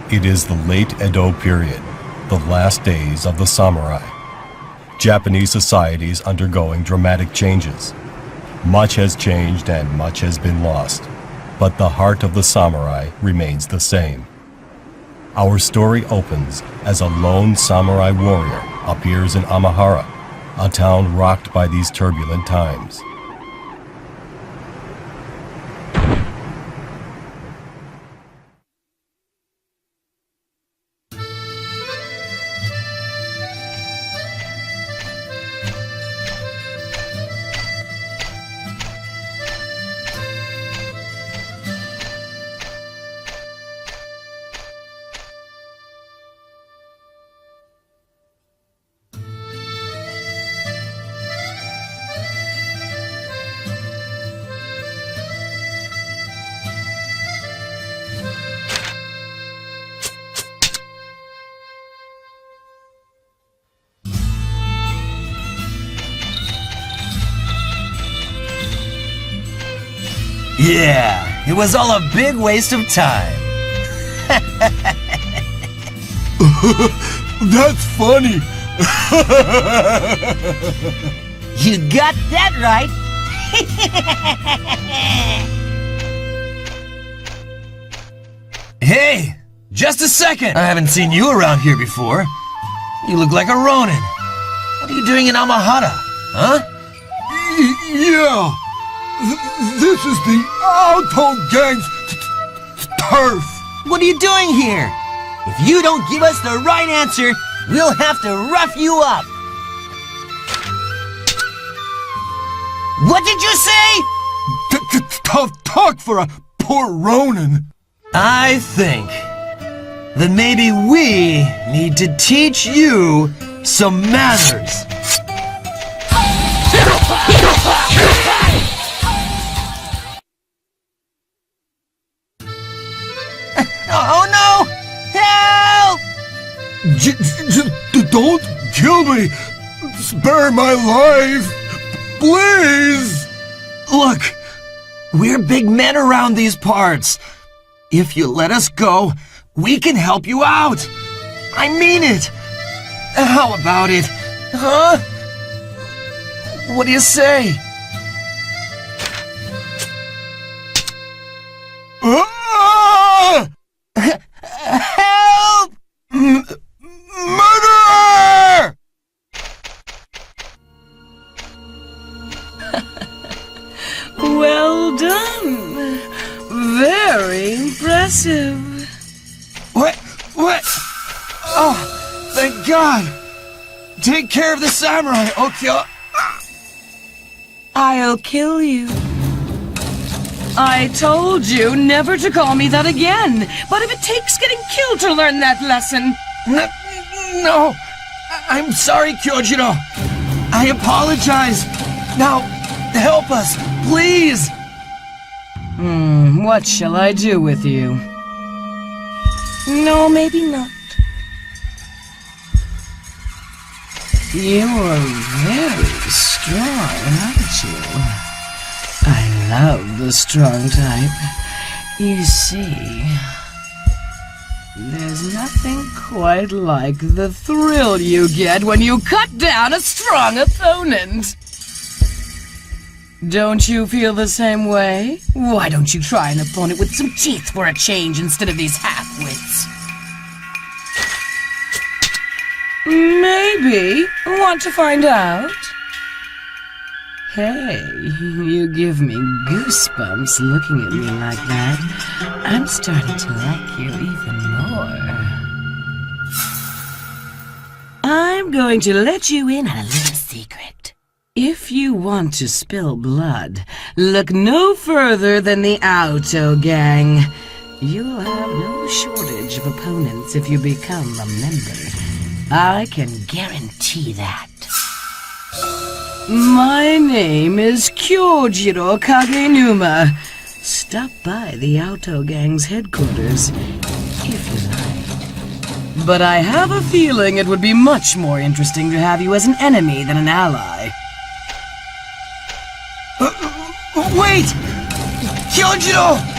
It is the late Edo period, the last days of the samurai. Japanese society is undergoing dramatic changes. Much has changed and much has been lost, but the heart of the samurai remains the same. Our story opens as a lone samurai warrior appears in Amahara, a town rocked by these turbulent times. Yeah, it was all a big waste of time. That's funny. You got that right. Hey, just a second. I haven't seen you around here before. You look like a Ronin. What are you doing in Amahara, huh? Yeah. This is the Auto Gang's turf. What are you doing here? If you don't give us the right answer, we'll have to rough you up. What did you say? Tough talk for a poor Ronin. I think that maybe we need to teach you some manners. Oh no! Help! Don't kill me! Spare my life! Please! Look, we're big men around these parts. If you let us go, we can help you out. I mean it. How about it? Huh? What do you say? Help! Murderer! Well done. Very impressive. What? Oh, thank God. Take care of the samurai, okay? I'll kill you. I told you never to call me that again. But if it takes getting killed to learn that lesson... No. I'm sorry, Kyojiro. I apologize. Now, help us, please. What shall I do with you? No, maybe not. You're very strong, aren't you? I love the strong type. You see, there's nothing quite like the thrill you get when you cut down a strong opponent. Don't you feel the same way? Why don't you try an opponent with some teeth for a change instead of these half-wits? Maybe. Want to find out? Hey, you give me goosebumps looking at me like that. I'm starting to like you even more. I'm going to let you in on a little secret. If you want to spill blood, look no further than the Auto Gang. You'll have no shortage of opponents if you become a member. I can guarantee that. My name is Kyojiro Kagenuma. Stop by the Auto Gang's headquarters, if you like. But I have a feeling it would be much more interesting to have you as an enemy than an ally. Wait! Kyojiro!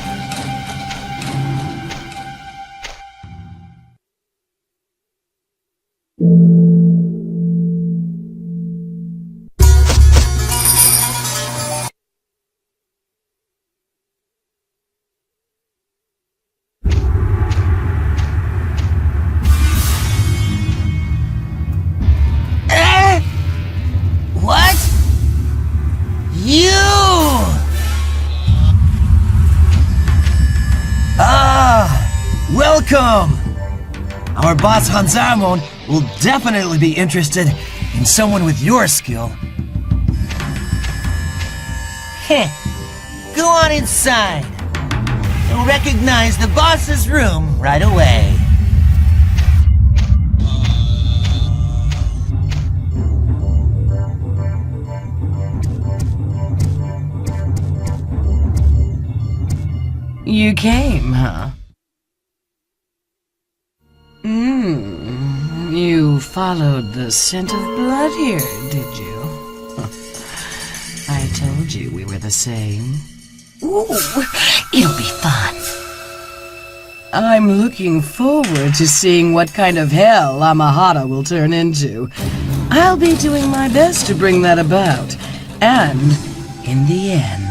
What? You! Welcome! Our boss Hanzamon will definitely be interested in someone with your skill. Heh. Go on inside. You'll recognize the boss's room right away. You came, huh? You followed the scent of blood here, did you? I told you we were the same. Ooh, it'll be fun. I'm looking forward to seeing what kind of hell Amahata will turn into. I'll be doing my best to bring that about. And, in the end,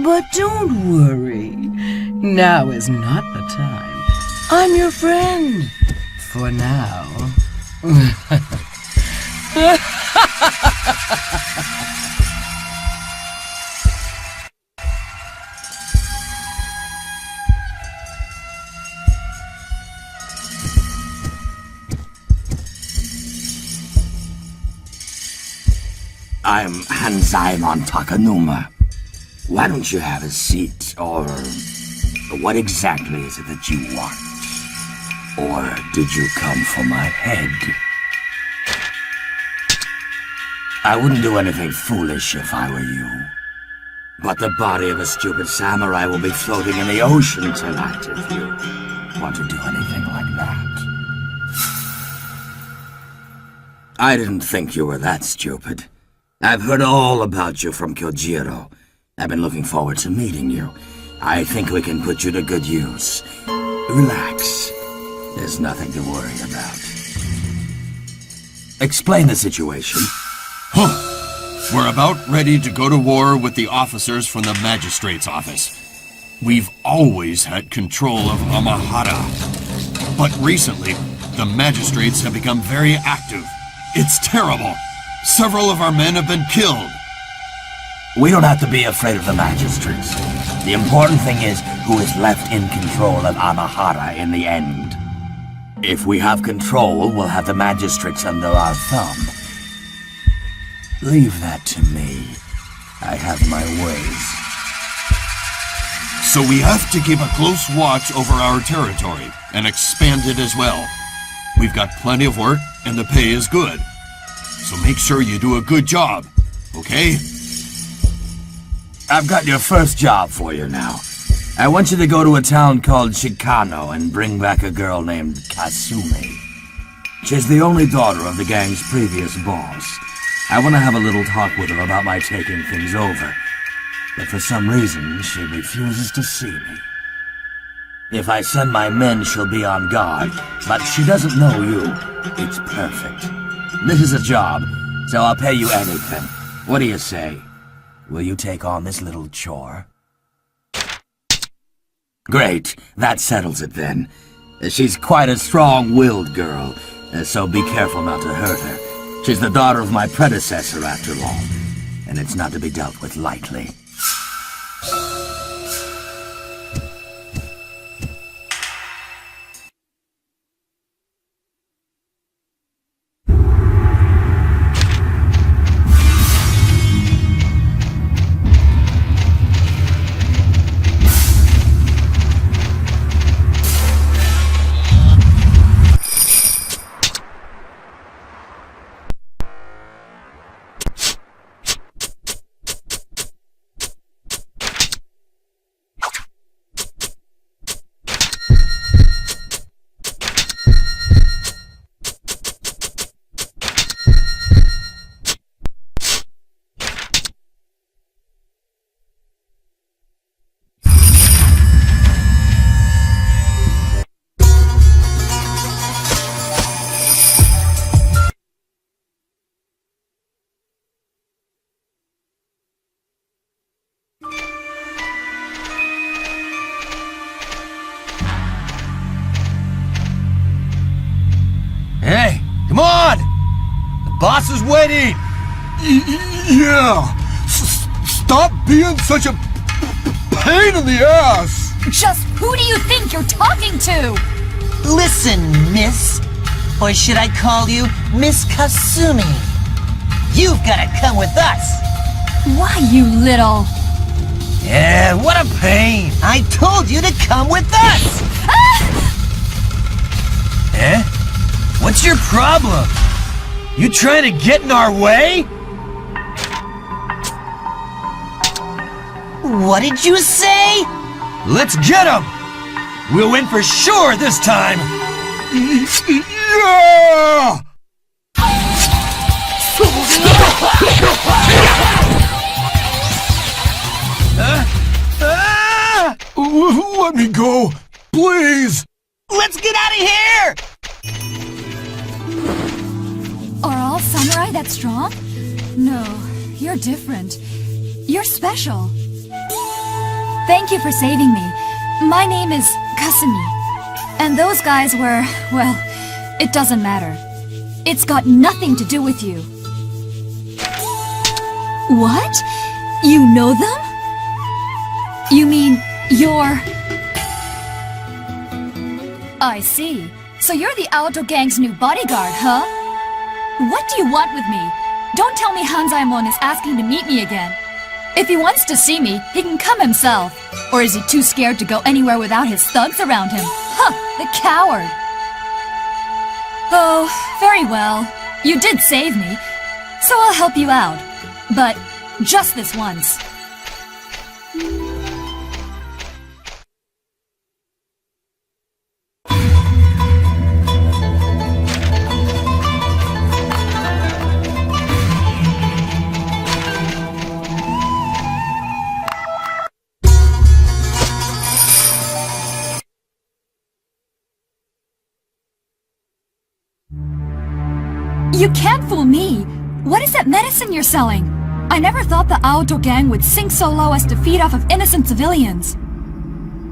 but don't worry. Now is not the time. I'm your friend. For now. I'm Hanzaemon Takanuma. Why don't you have a seat, or what exactly is it that you want? Or did you come for my head? I wouldn't do anything foolish if I were you. But the body of a stupid samurai will be floating in the ocean tonight if you want to do anything like that. I didn't think you were that stupid. I've heard all about you from Kyojiro. I've been looking forward to meeting you. I think we can put you to good use. Relax. There's nothing to worry about. Explain the situation. We're about ready to go to war with the officers from the magistrate's office. We've always had control of Amahata. But recently, the magistrates have become very active. It's terrible. Several of our men have been killed. We don't have to be afraid of the magistrates. The important thing is who is left in control of Amahata in the end. If we have control, we'll have the magistrates under our thumb. Leave that to me. I have my ways. So we have to keep a close watch over our territory and expand it as well. We've got plenty of work and the pay is good. So make sure you do a good job, okay? I've got your first job for you now. I want you to go to a town called Chikano and bring back a girl named Kasumi. She's the only daughter of the gang's previous boss. I want to have a little talk with her about my taking things over. But for some reason, she refuses to see me. If I send my men, she'll be on guard. But she doesn't know you. It's perfect. This is a job, so I'll pay you anything. What do you say? Will you take on this little chore? Great, that settles it then. She's quite a strong-willed girl, so be careful not to hurt her. She's the daughter of my predecessor, after all, and it's not to be dealt with lightly. Hey, come on! The boss is waiting! Yeah! Stop being such a pain in the ass! Just who do you think you're talking to? Listen, miss. Or should I call you Miss Kasumi? You've gotta come with us. Why, you little... Yeah, what a pain! I told you to come with us! Eh? What's your problem? You trying to get in our way? What did you say? Let's get him! We'll win for sure this time! Yeah! Let me go, please! Let's get out of here! Are all samurai that strong? No, you're different. You're special. Thank you for saving me. My name is Kasumi. And those guys were, well, it doesn't matter. It's got nothing to do with you. What? You know them? You mean you're... I see. So you're the Aoto gang's new bodyguard, huh? What do you want with me? Don't tell me Hanzaemon is asking to meet me again. If he wants to see me, he can come himself. Or is he too scared to go anywhere without his thugs around him? Huh, the coward. Oh, very well. You did save me, so I'll help you out. But just this once. You can't fool me! What is that medicine you're selling? I never thought the Aoto gang would sink so low as to feed off of innocent civilians.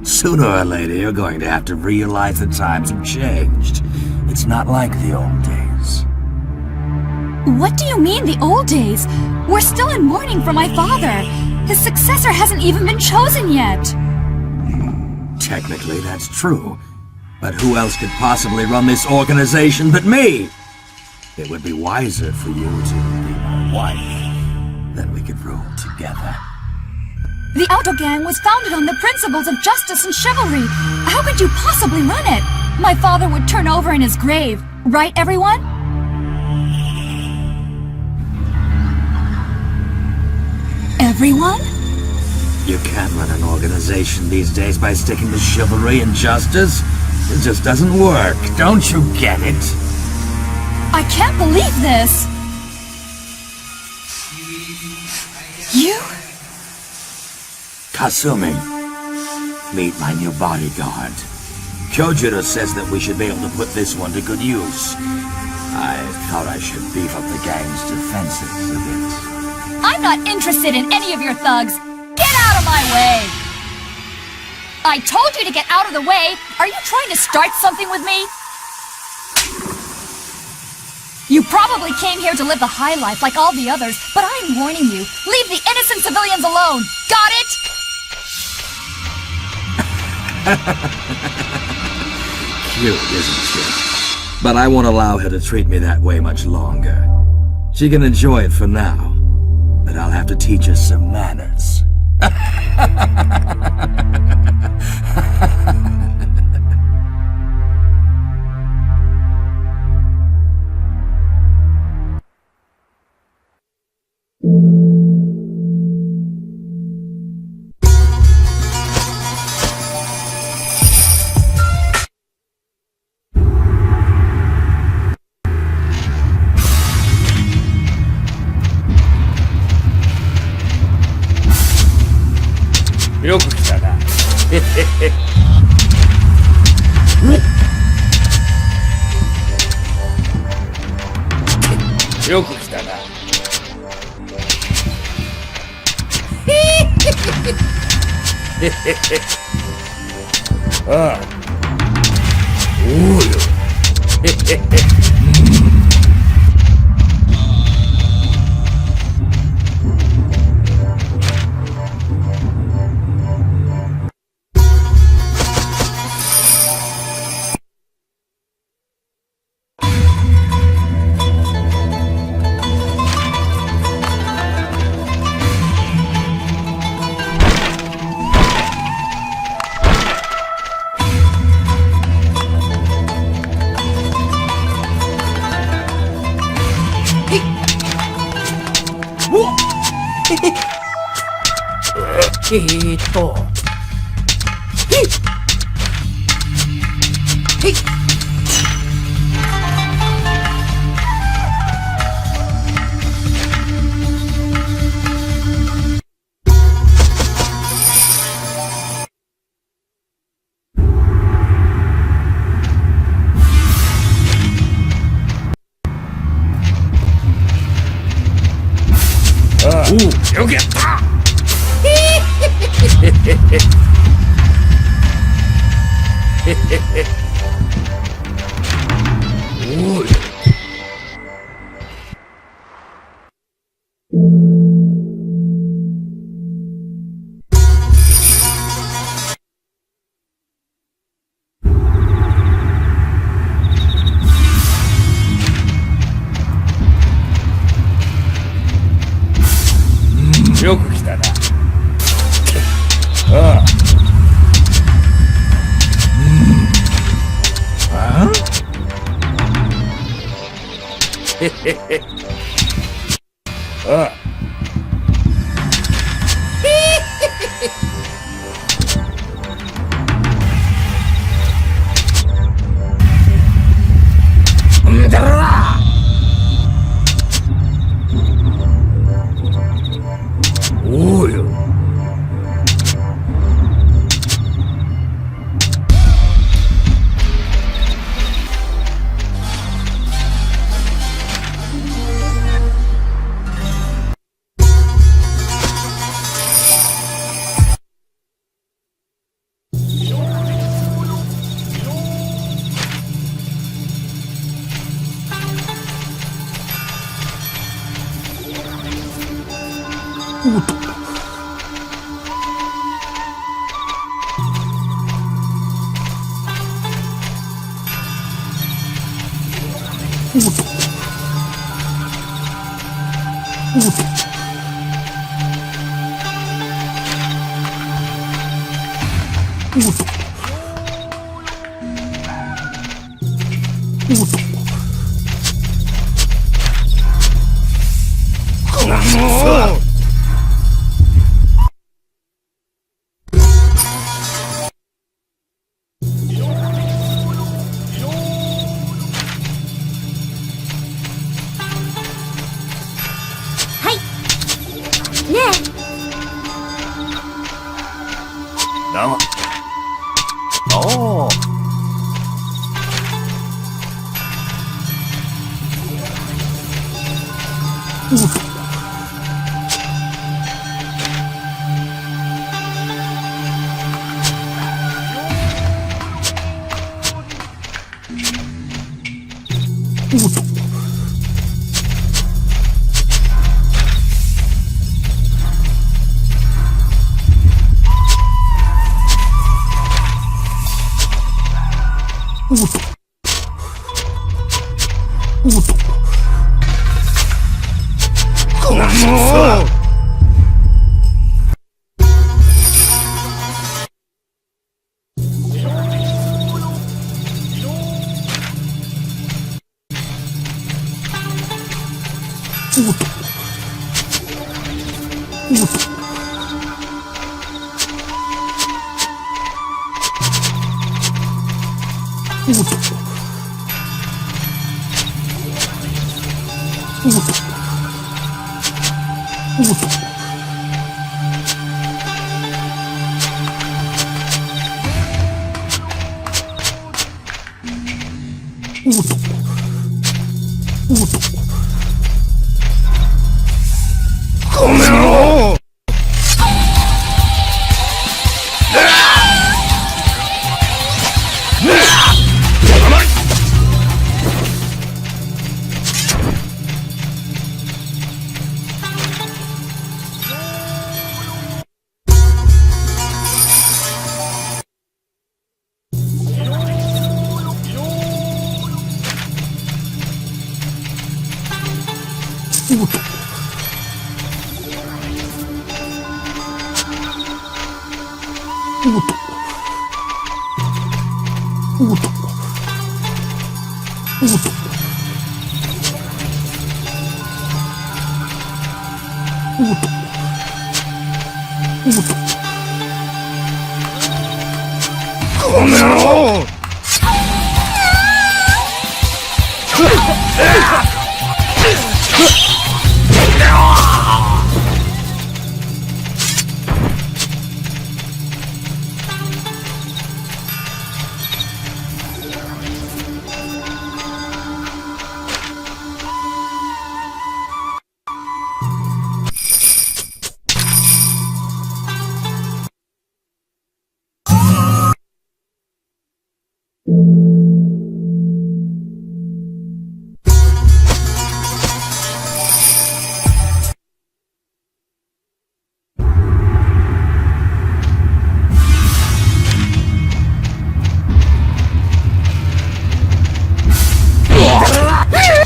Sooner or later, you're going to have to realize the times have changed. It's not like the old days. What do you mean, the old days? We're still in mourning for my father. His successor hasn't even been chosen yet. Technically, that's true. But who else could possibly run this organization but me? It would be wiser for you to be my wife. Then we could rule together. The Aoto gang was founded on the principles of justice and chivalry. How could you possibly run it? My father would turn over in his grave. Right, everyone? Everyone? You can't run an organization these days by sticking to chivalry and justice. It just doesn't work. Don't you get it? I can't believe this! You? Kasumi, meet my new bodyguard. Kyojiro says that we should be able to put this one to good use. I thought I should beef up the gang's defenses a bit. I'm not interested in any of your thugs! Get out of my way! I told you to get out of the way! Are you trying to start something with me? You probably came here to live the high life like all the others, but I'm warning you. Leave the innocent civilians alone! Got it? Cute, isn't she? But I won't allow her to treat me that way much longer. She can enjoy it for now, but I'll have to teach her some manners.よく来たな。よく来たな。ああ。おうよ。よくやったおいよく来たな。ああ。ああ。へへへ。ああ。んだろな。おうよ。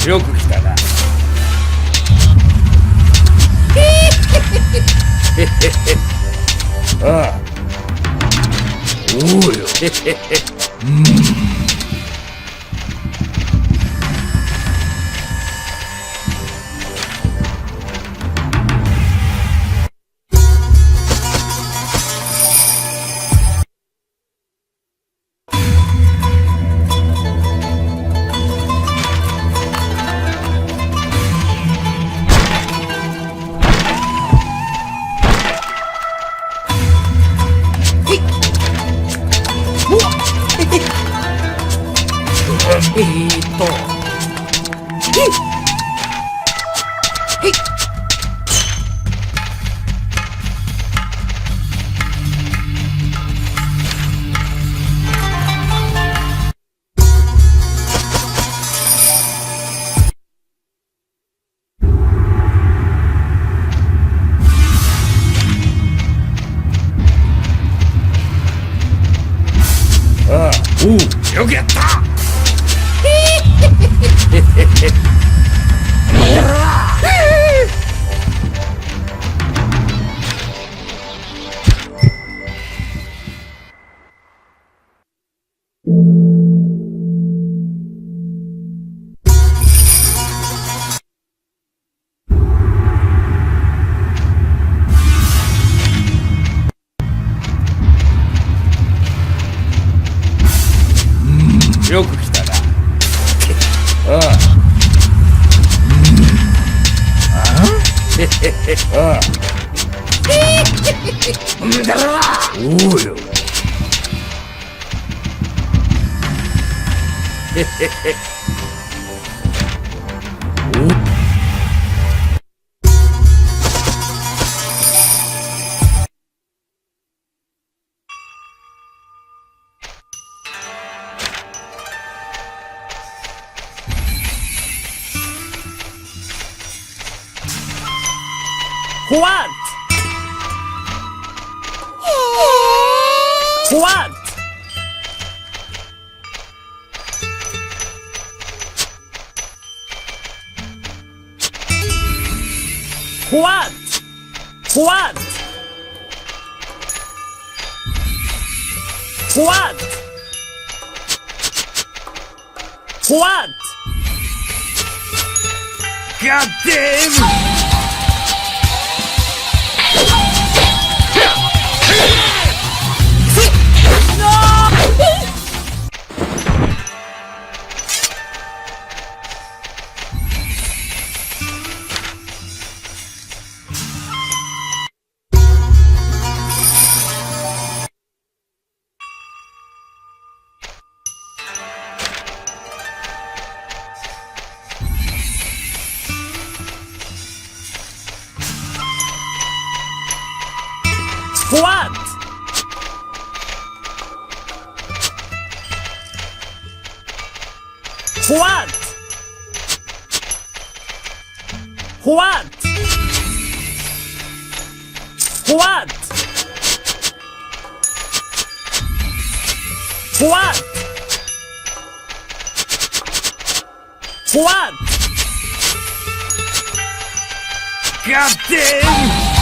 よく来たな。ああ。おうよ。よくやった。よく来たな。ああ。ああ。おうよ。What? What? What? What? What? What? God damn! What? What? What? What? What? What? God damn!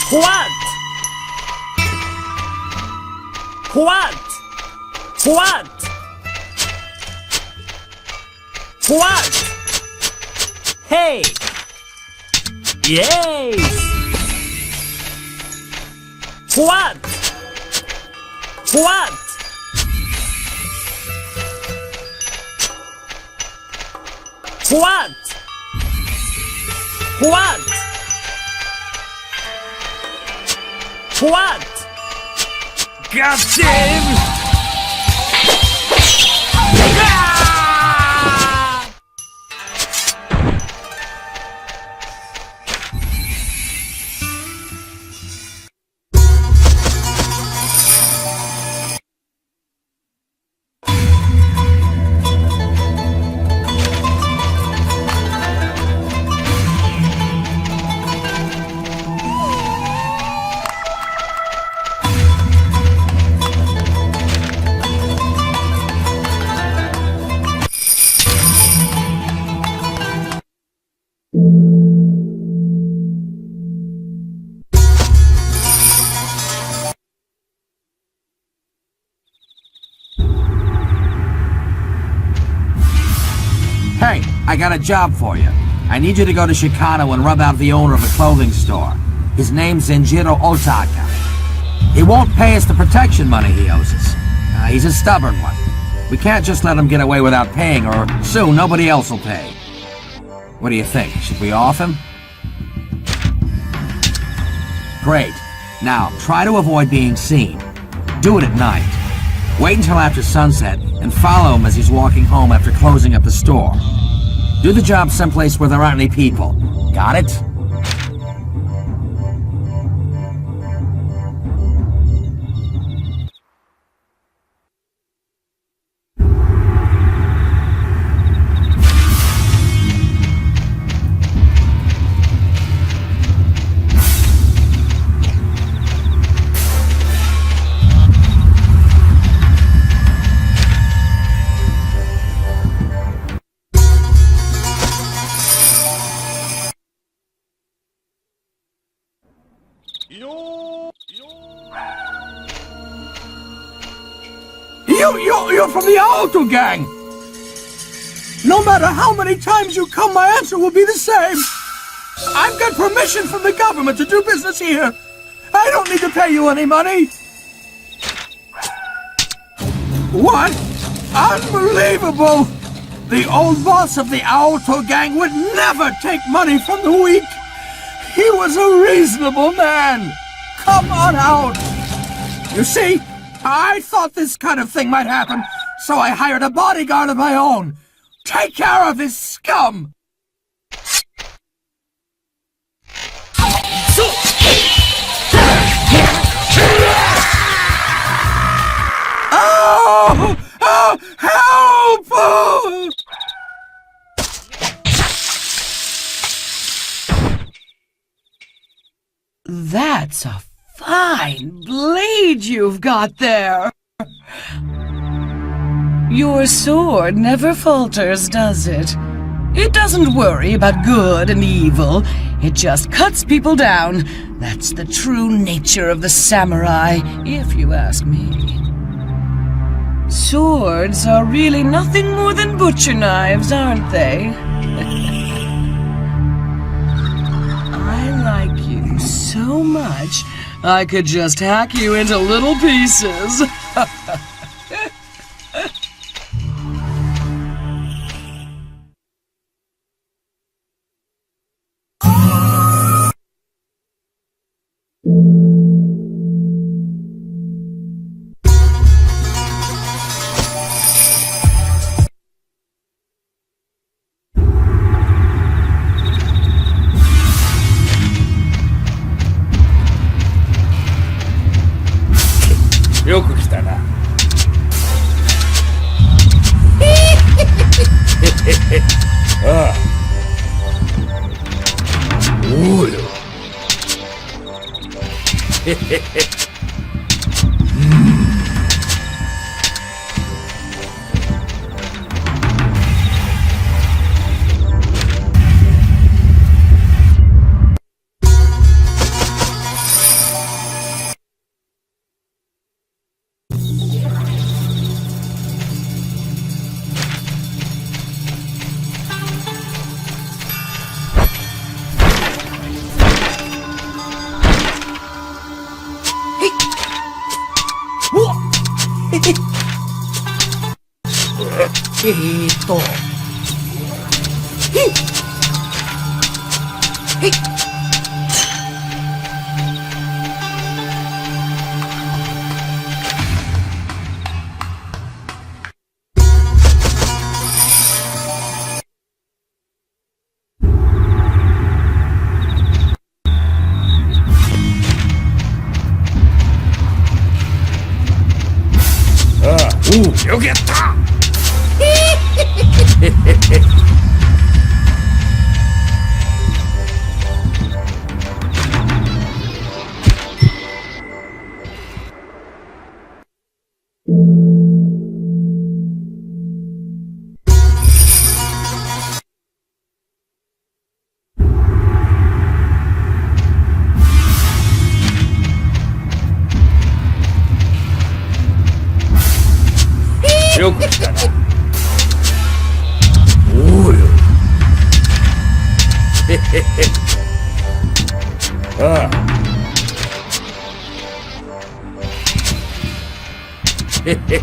What? What? What? What? Hey! Yes! What? What? What? What? What? God damn! Ah! Hey, I got a job for you. I need you to go to Shikano and rub out the owner of a clothing store. His name's Zenjiro Otaka. He won't pay us the protection money he owes us. He's a stubborn one. We can't just let him get away without paying, or soon nobody else will pay. What do you think? Should we off him? Great. Now, try to avoid being seen. Do it at night. Wait until after sunset and follow him as he's walking home after closing up the store. Do the job someplace where there aren't any people. Got it? You're from the Auto Gang! No matter how many times you come, my answer will be the same. I've got permission from the government to do business here. I don't need to pay you any money. What? Unbelievable! The old boss of the Aoto gang would never take money from the weak. He was a reasonable man. Come on out. You see, I thought this kind of thing might happen, so I hired a bodyguard of my own. Take care of this scum. Oh! Oh! Help! Oh! That's a fine blade you've got there. Your sword never falters, does it? It doesn't worry about good and evil. It just cuts people down. That's the true nature of the samurai, if you ask me. Swords are really nothing more than butcher knives, aren't they? I like you so much, I could just hack you into little pieces.よく来たな。ああ。おうよ。へへへ。よくやったよく来たな。おうよ。へへへ。ああ。へへへ。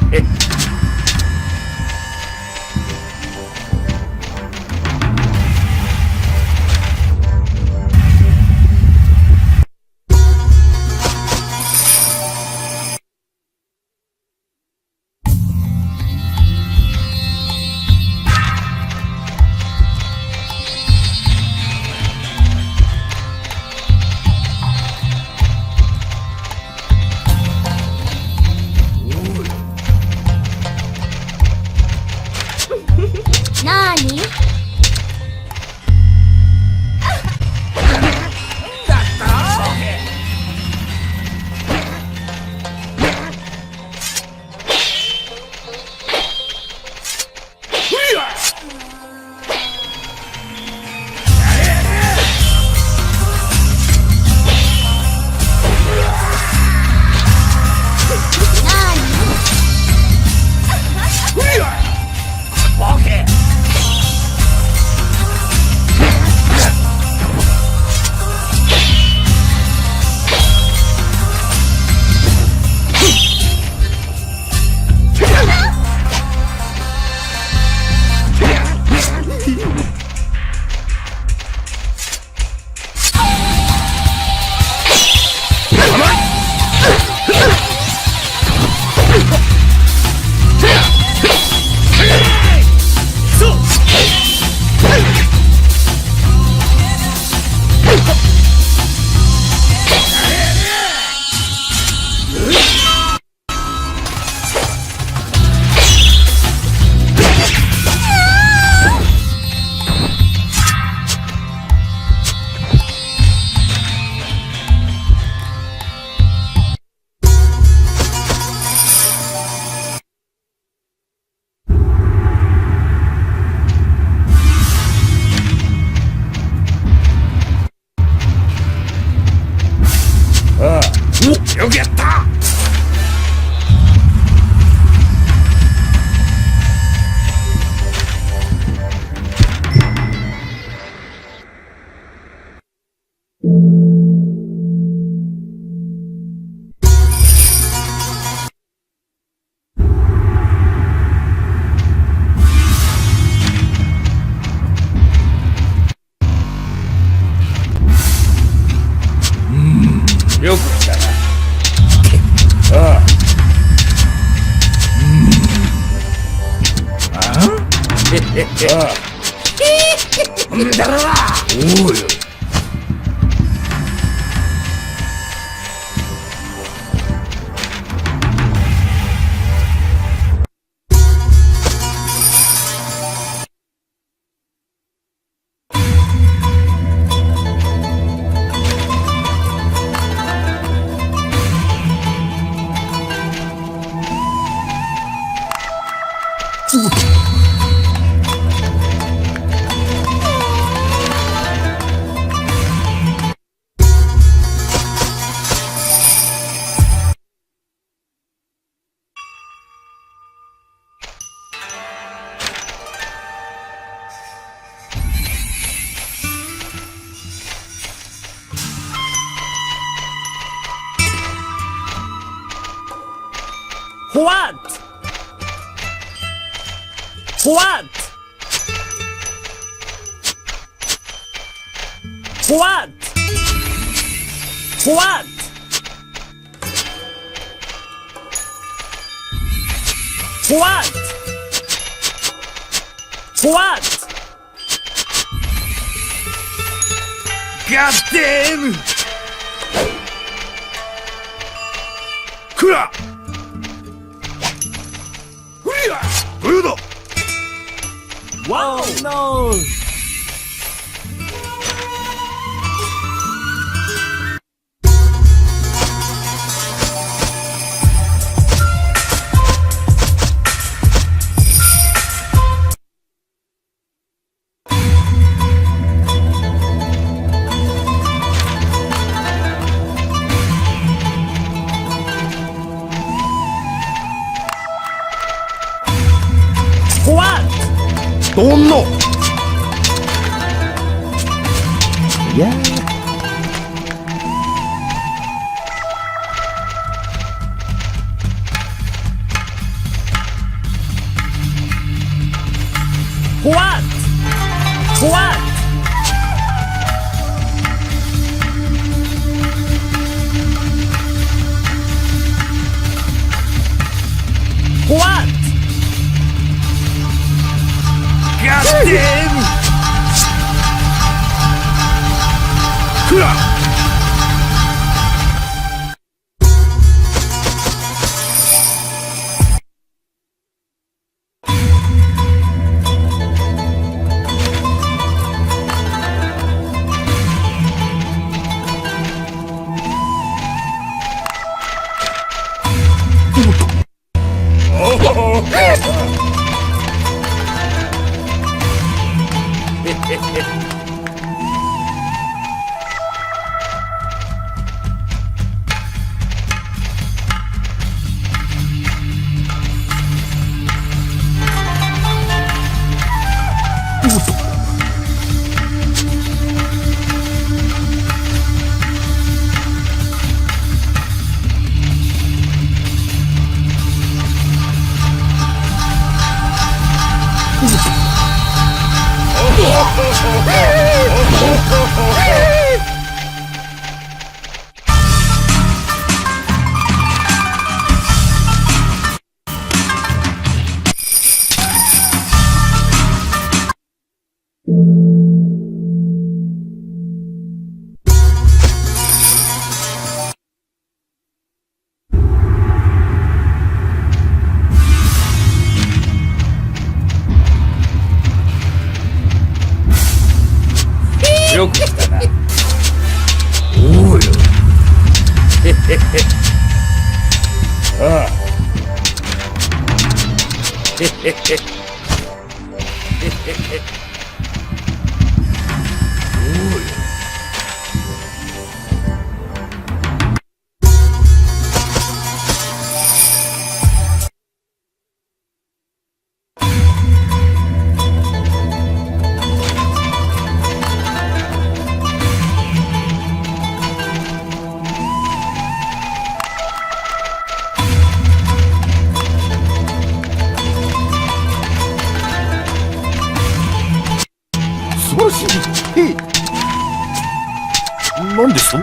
ああ、よくやった。よく来たな。ああ。へへへ。ああ。んだろな。おうよ。What? What? What? What? What? What? God damn! くらどうだ Wow, no! What? どんのいや What? What? What? God damn! くらよく来たな。おうよ。へへへ。ああ。へへへ。へへへ。おうよ。なんですと？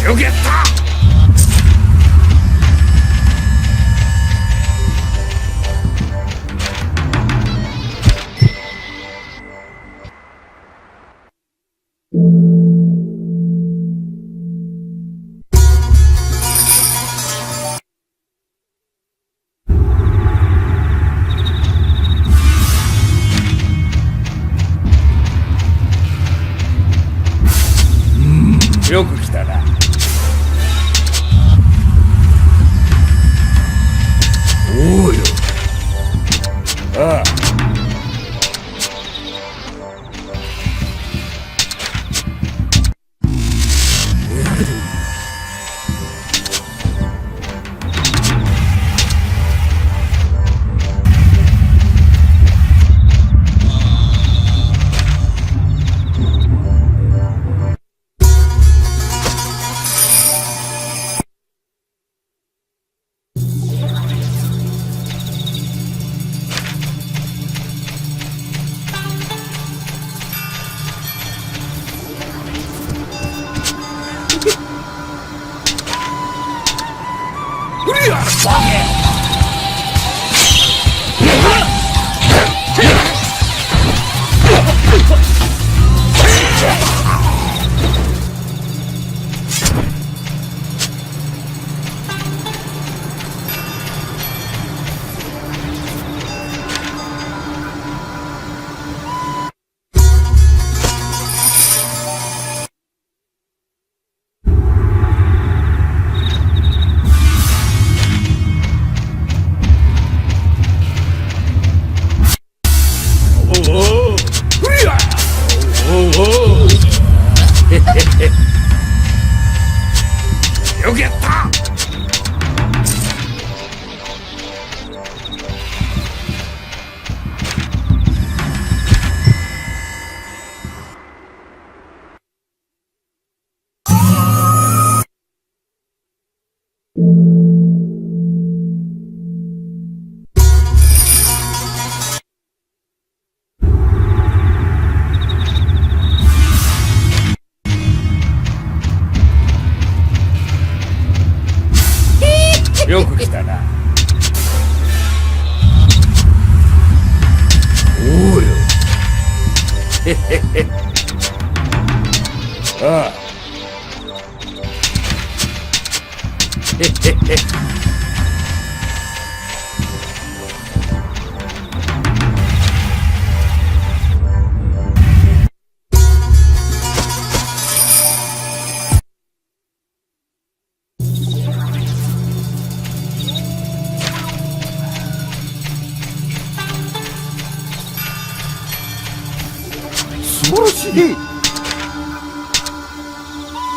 よくやった。よく来たな。おうよ。ああ。よくやった。よく来たな。おうよ。へへへ。ああ。へへへ。素晴らしい。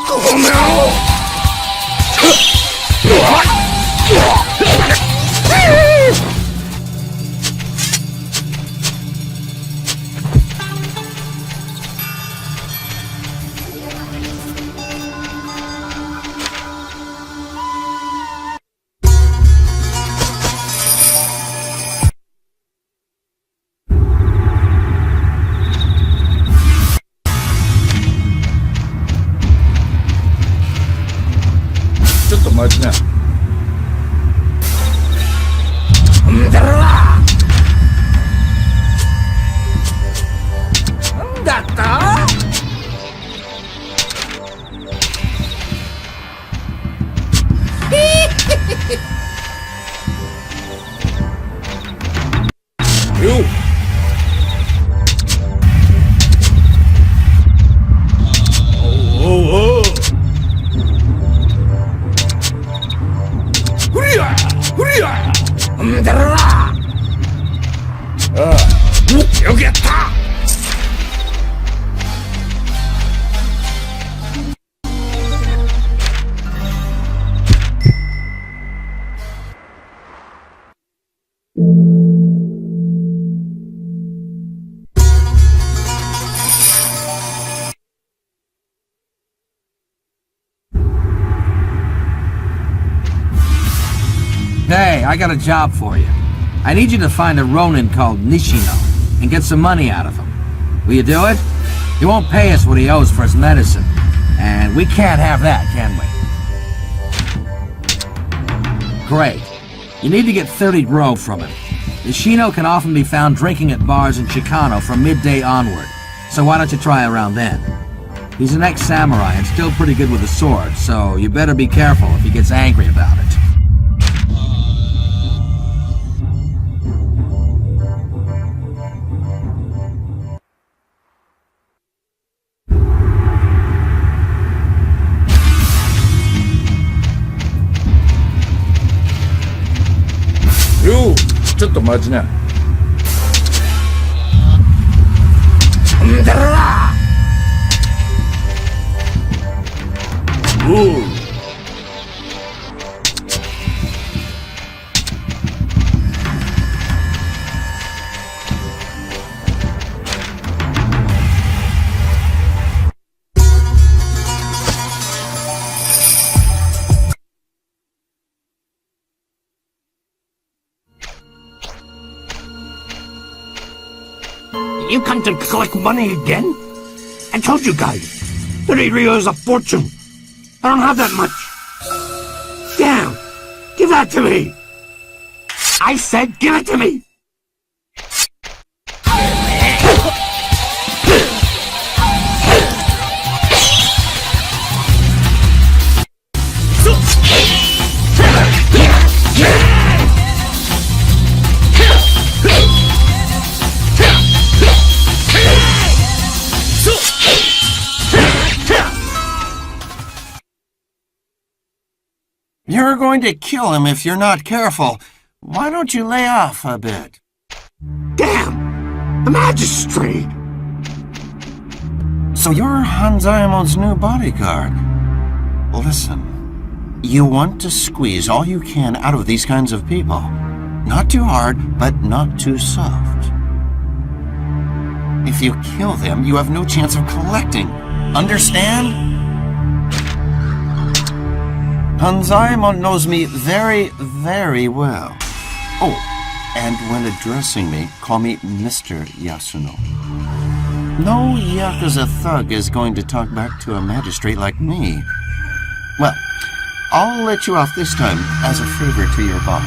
この野郎。ちょっと待ちな。んだろ。I got a job for you. I need you to find a Ronin called Nishino and get some money out of him. Will you do it? He won't pay us what he owes for his medicine. And we can't have that, can we? Great. You need to get 30 Gro from him. Nishino can often be found drinking at bars in Chicano from midday onward, so why don't you try around then? He's an ex-samurai and still pretty good with a sword, so you better be careful if he gets angry about it. Yo, ちょっと待ちな。んだらおう。You come to collect money again? I told you guys, 30 Rio is a fortune. I don't have that much. Damn! Give that to me! I said give it to me! You're going to kill him if you're not careful. Why don't you lay off a bit? Damn! A magistrate! So you're Hanzaemon's new bodyguard. Listen, you want to squeeze all you can out of these kinds of people. Not too hard, but not too soft. If you kill them, you have no chance of collecting. Understand? Hanzaemon knows me very, very well. Oh, and when addressing me, call me Mr. Yasuno. No Yakuza thug is going to talk back to a magistrate like me. Well, I'll let you off this time as a favor to your boss.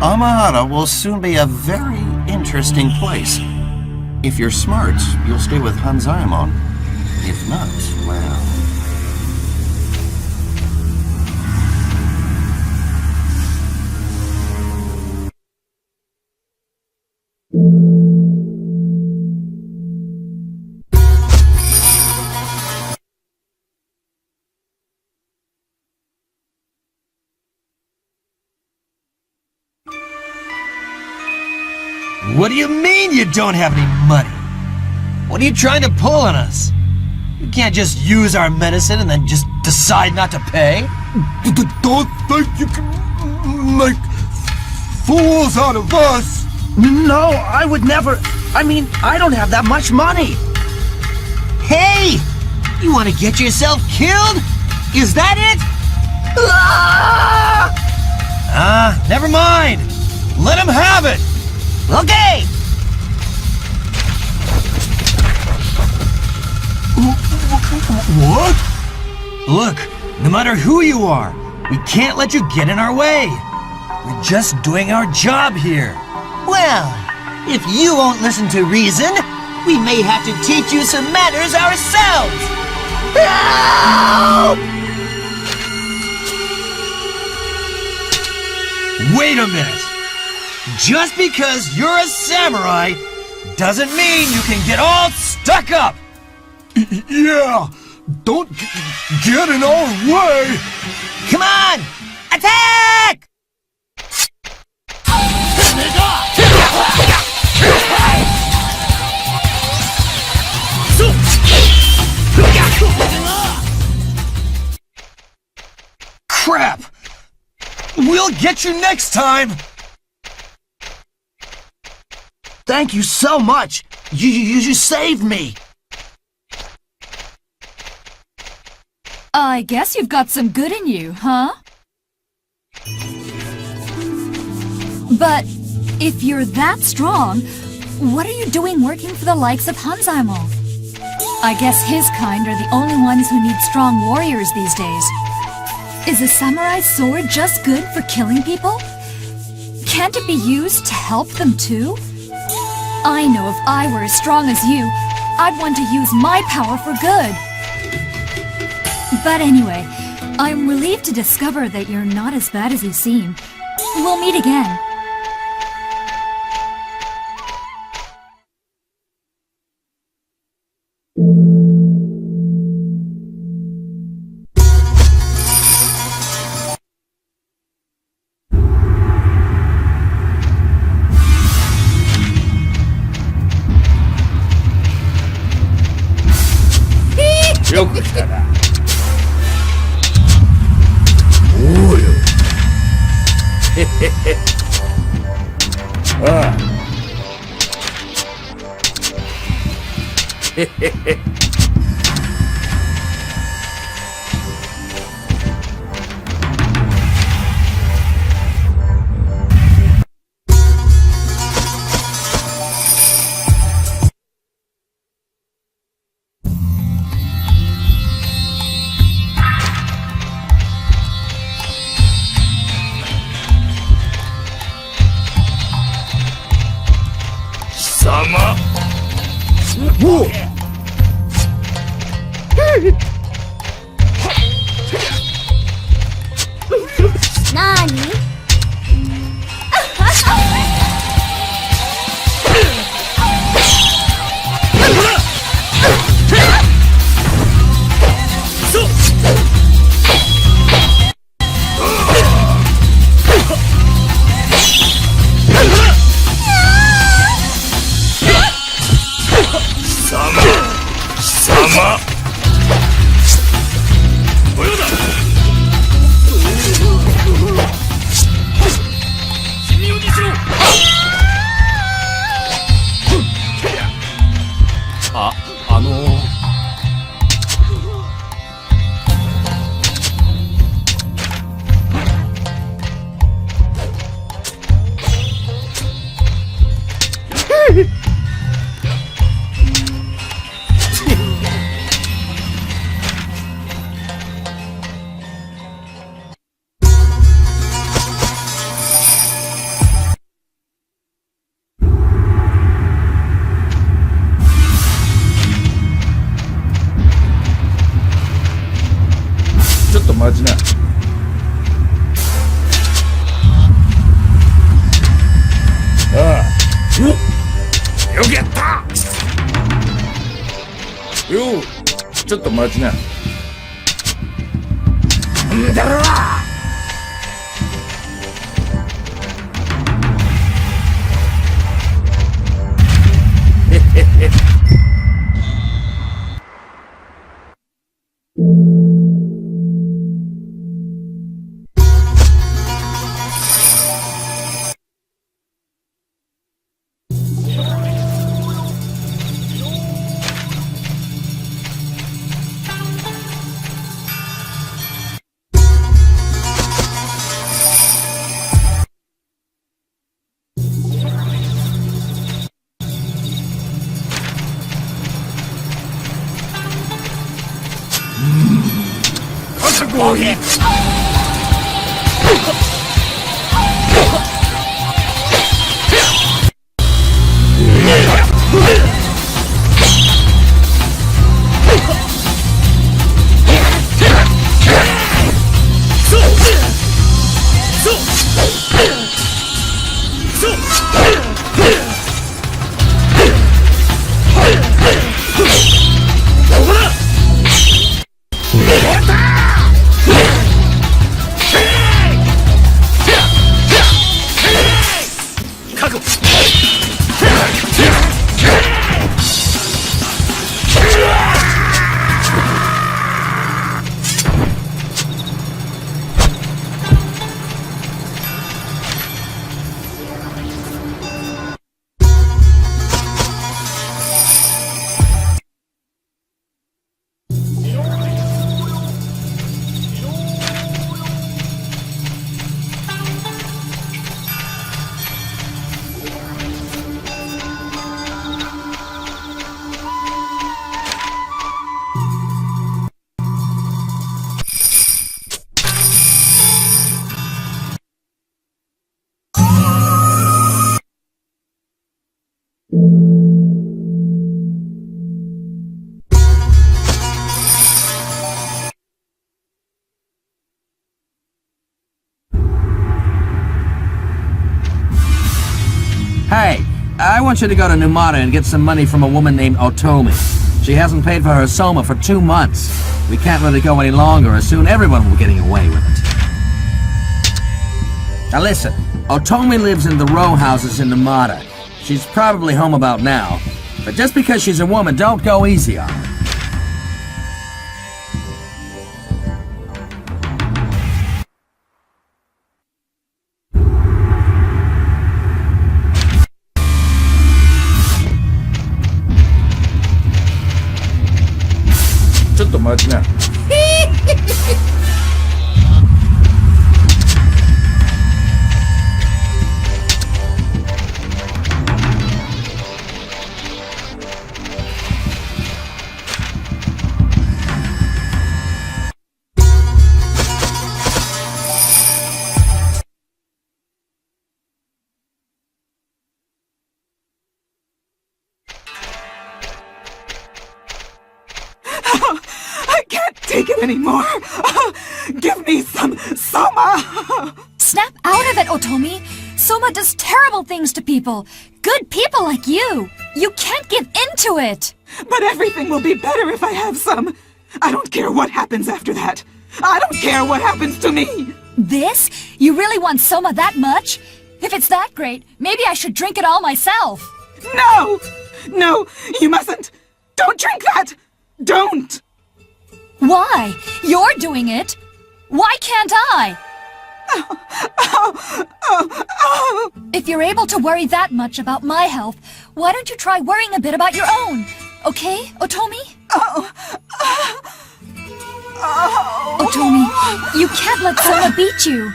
Amahara will soon be a very interesting place. If you're smart, you'll stay with Hanzaemon. If not, well... What do you mean you don't have any money? What are you trying to pull on us? You can't just use our medicine and then just decide not to pay? Don't think you can make fools out of us! No, I would never. I mean, I don't have that much money. Hey! You want to get yourself killed? Is that it? Never mind. Let him have it. Okay! What? Look, no matter who you are, we can't let you get in our way. We're just doing our job here. Well, if you won't listen to reason, we may have to teach you some manners ourselves. Help! Wait a minute. Just because you're a samurai doesn't mean you can get all stuck up. Yeah, don't get in our way! Come on! Attack! Crap! We'll get you next time! Thank you so much! You saved me! I guess you've got some good in you, huh? But if you're that strong, what are you doing working for the likes of Hanzaimo? I guess his kind are the only ones who need strong warriors these days. Is a samurai sword just good for killing people? Can't it be used to help them too? I know if I were as strong as you, I'd want to use my power for good. But anyway, I'm relieved to discover that you're not as bad as you seem. We'll meet again. want you to go to Numata and get some money from a woman named Otomi. She hasn't paid for her soma for 2 months. We can't let it go any longer, or soon everyone will be getting away with it. Now listen, Otomi lives in the row houses in Numata. She's probably home about now. But just because she's a woman, don't go easy on her. Just待ちな。I can't take it anymore. Give me some soma. Snap out of it, Otomi. Soma does terrible things to people. Good people like you. You can't give in to it. But everything will be better if I have some. I don't care what happens after that. I don't care what happens to me. This? You really want Soma that much? If it's that great, maybe I should drink it all myself. No! No, you mustn't. Don't drink that. Don't. Why? You're doing it. Why can't I? If you're able to worry that much about my health, why don't you try worrying a bit about your own? Okay, Otomi? Otomi, you can't let Soma beat you.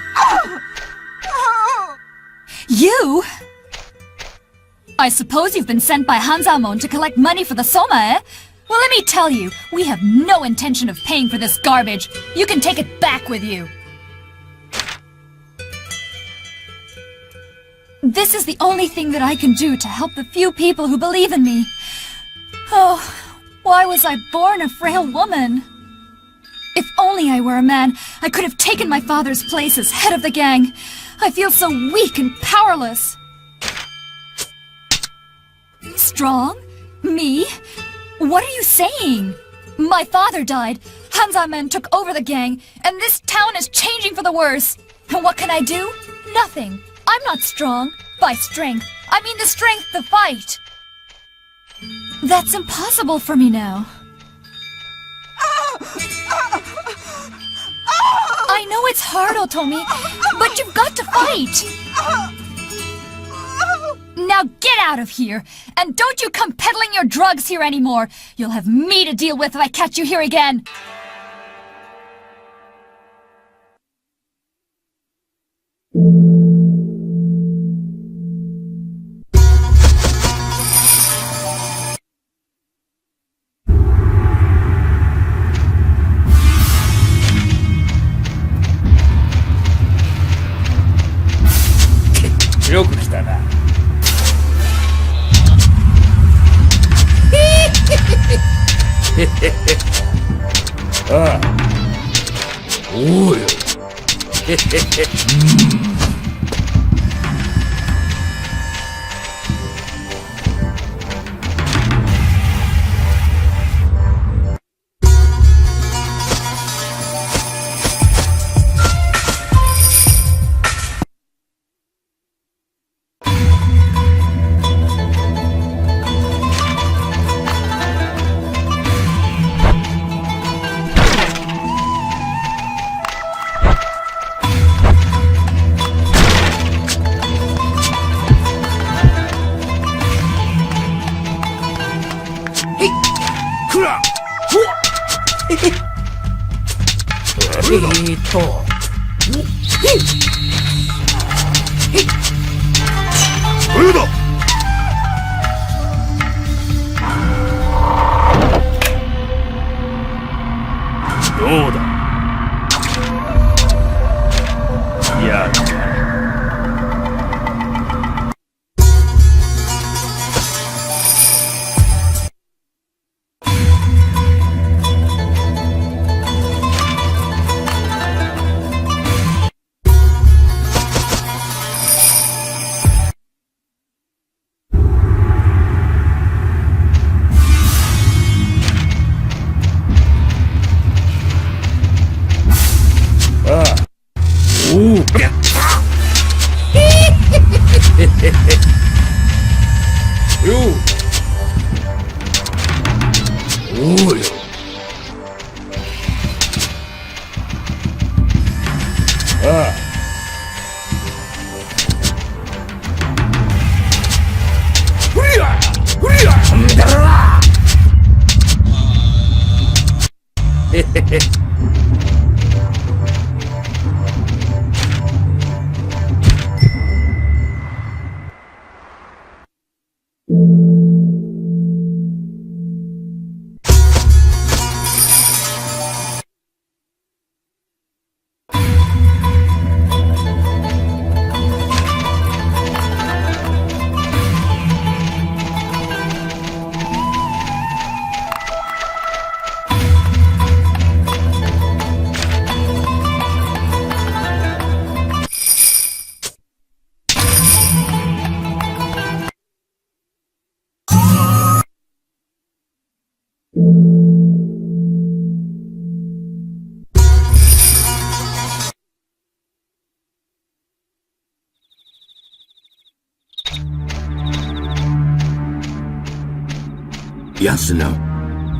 You? I suppose you've been sent by Hanzamon to collect money for the Soma, eh? Well, let me tell you, we have no intention of paying for this garbage. You can take it back with you. This is the only thing that I can do to help the few people who believe in me. Oh, why was I born a frail woman? If only I were a man, I could have taken my father's place as head of the gang. I feel so weak and powerless. Strong? Me? What are you saying? My father died, Hanzamen took over the gang, and this town is changing for the worse. And what can I do? Nothing. I'm not strong. By strength, I mean the strength to fight. That's impossible for me now. I know it's hard, Otomi, but you've got to fight. Now get out of here, and don't you come peddling your drugs here anymore. You'll have me to deal with if I catch you here again.よく来たな。ああ。おうよ。どうだ。やった。You. Oh,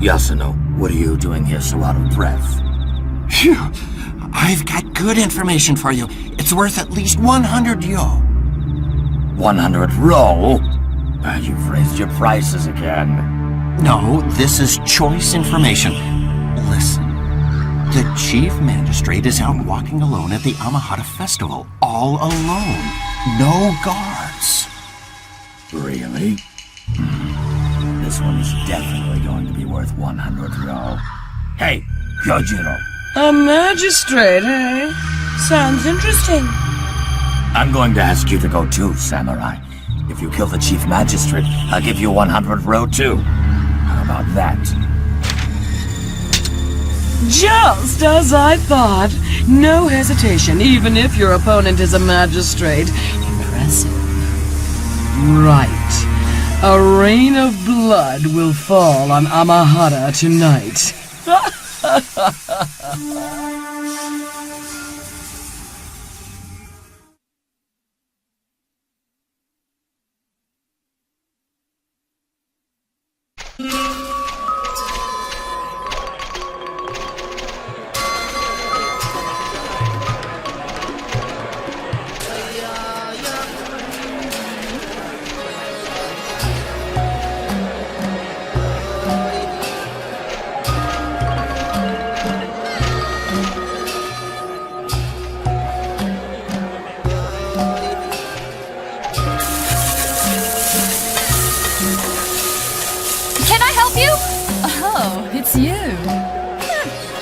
Yasuno, what are you doing here so out of breath? Phew! I've got good information for you. It's worth at least 100 yo. 100 ro? You've raised your prices again. No, this is choice information. Listen. The chief magistrate is out walking alone at the Amahata Festival. All alone. No guards. Really? This one's definitely going to be worth 100 ro. Hey, Kyojiro. A magistrate, eh? Sounds interesting. I'm going to ask you to go too, Samurai. If you kill the chief magistrate, I'll give you 100 ro too. How about that? Just as I thought. No hesitation, even if your opponent is a magistrate. Impressive. Right. A rain of blood will fall on Amahata tonight.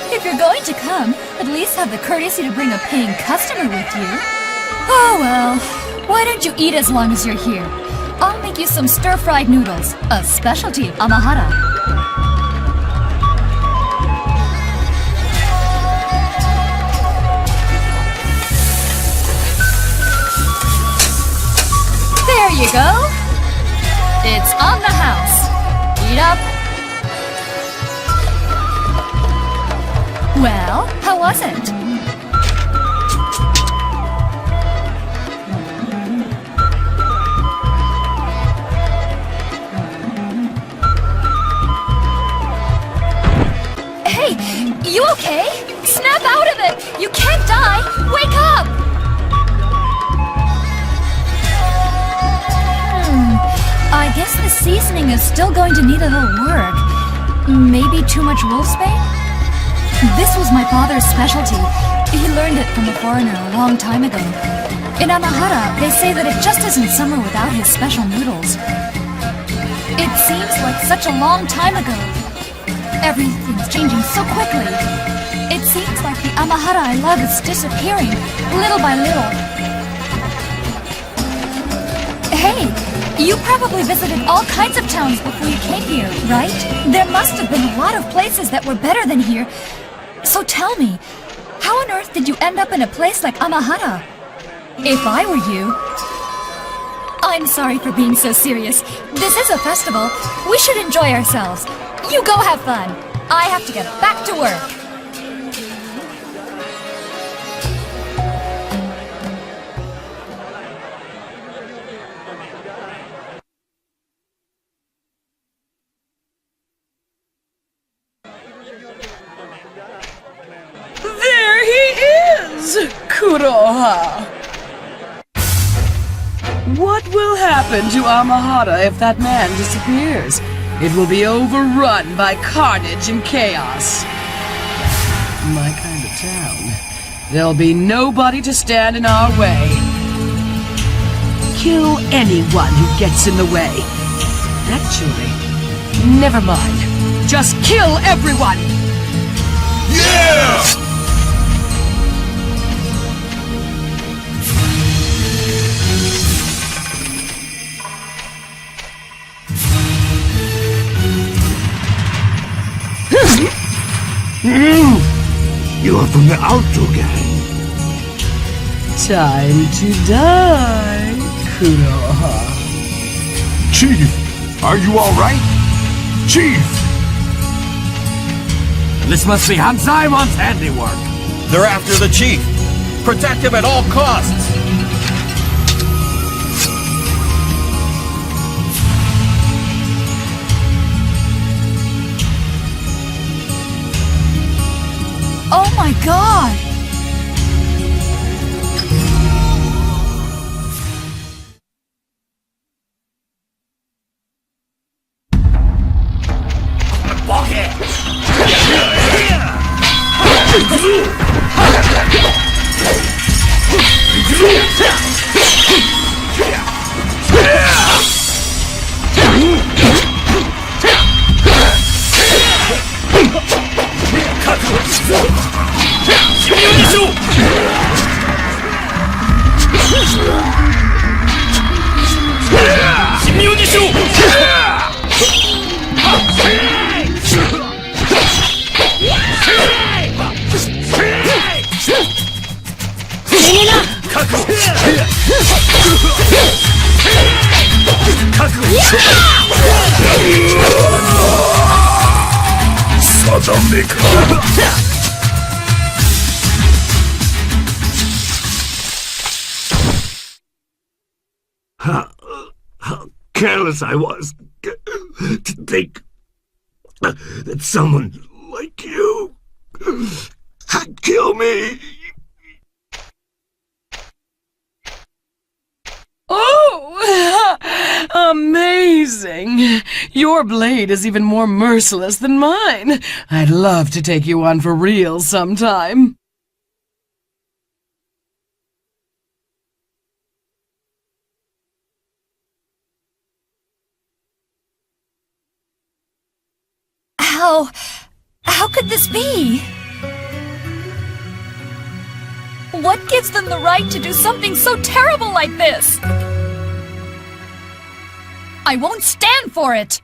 If you're going to come, at least have the courtesy to bring a paying customer with you. Oh well, why don't you eat as long as you're here? I'll make you some stir-fried noodles, a specialty of Amahata. There you go. It's on the house. Eat up. Well, how was it? Hey, you okay? Snap out of it! You can't die! Wake up! I guess the seasoning is still going to need a little work. Maybe too much wolfsbane? This was my father's specialty. He learned it from a foreigner a long time ago. In Amahata, they say that it just isn't summer without his special noodles. It seems like such a long time ago. Everything's changing so quickly. It seems like the Amahata I love is disappearing, little by little. Hey, you probably visited all kinds of towns before you came here, right? There must have been a lot of places that were better than here. So tell me, how on earth did you end up in a place like Amahata? If I were you... I'm sorry for being so serious. This is a festival. We should enjoy ourselves. You go have fun. I have to get back to work. Kuroha. What will happen to Amahara if that man disappears? It will be overrun by carnage and chaos. My kind of town. There'll be nobody to stand in our way. Kill anyone who gets in the way. Actually, never mind. Just kill everyone! Yeah! You are from the Alto Gang. Time to die, Kuroha. Chief, are you all right? Chief! This must be Hansaimon's handiwork. They're after the chief. Protect him at all costs. Oh my god! How careless I was to think that someone like you could kill me. Oh! Amazing! Your blade is even more merciless than mine. I'd love to take you on for real sometime. How could this be? What gives them the right to do something so terrible like this? I won't stand for it!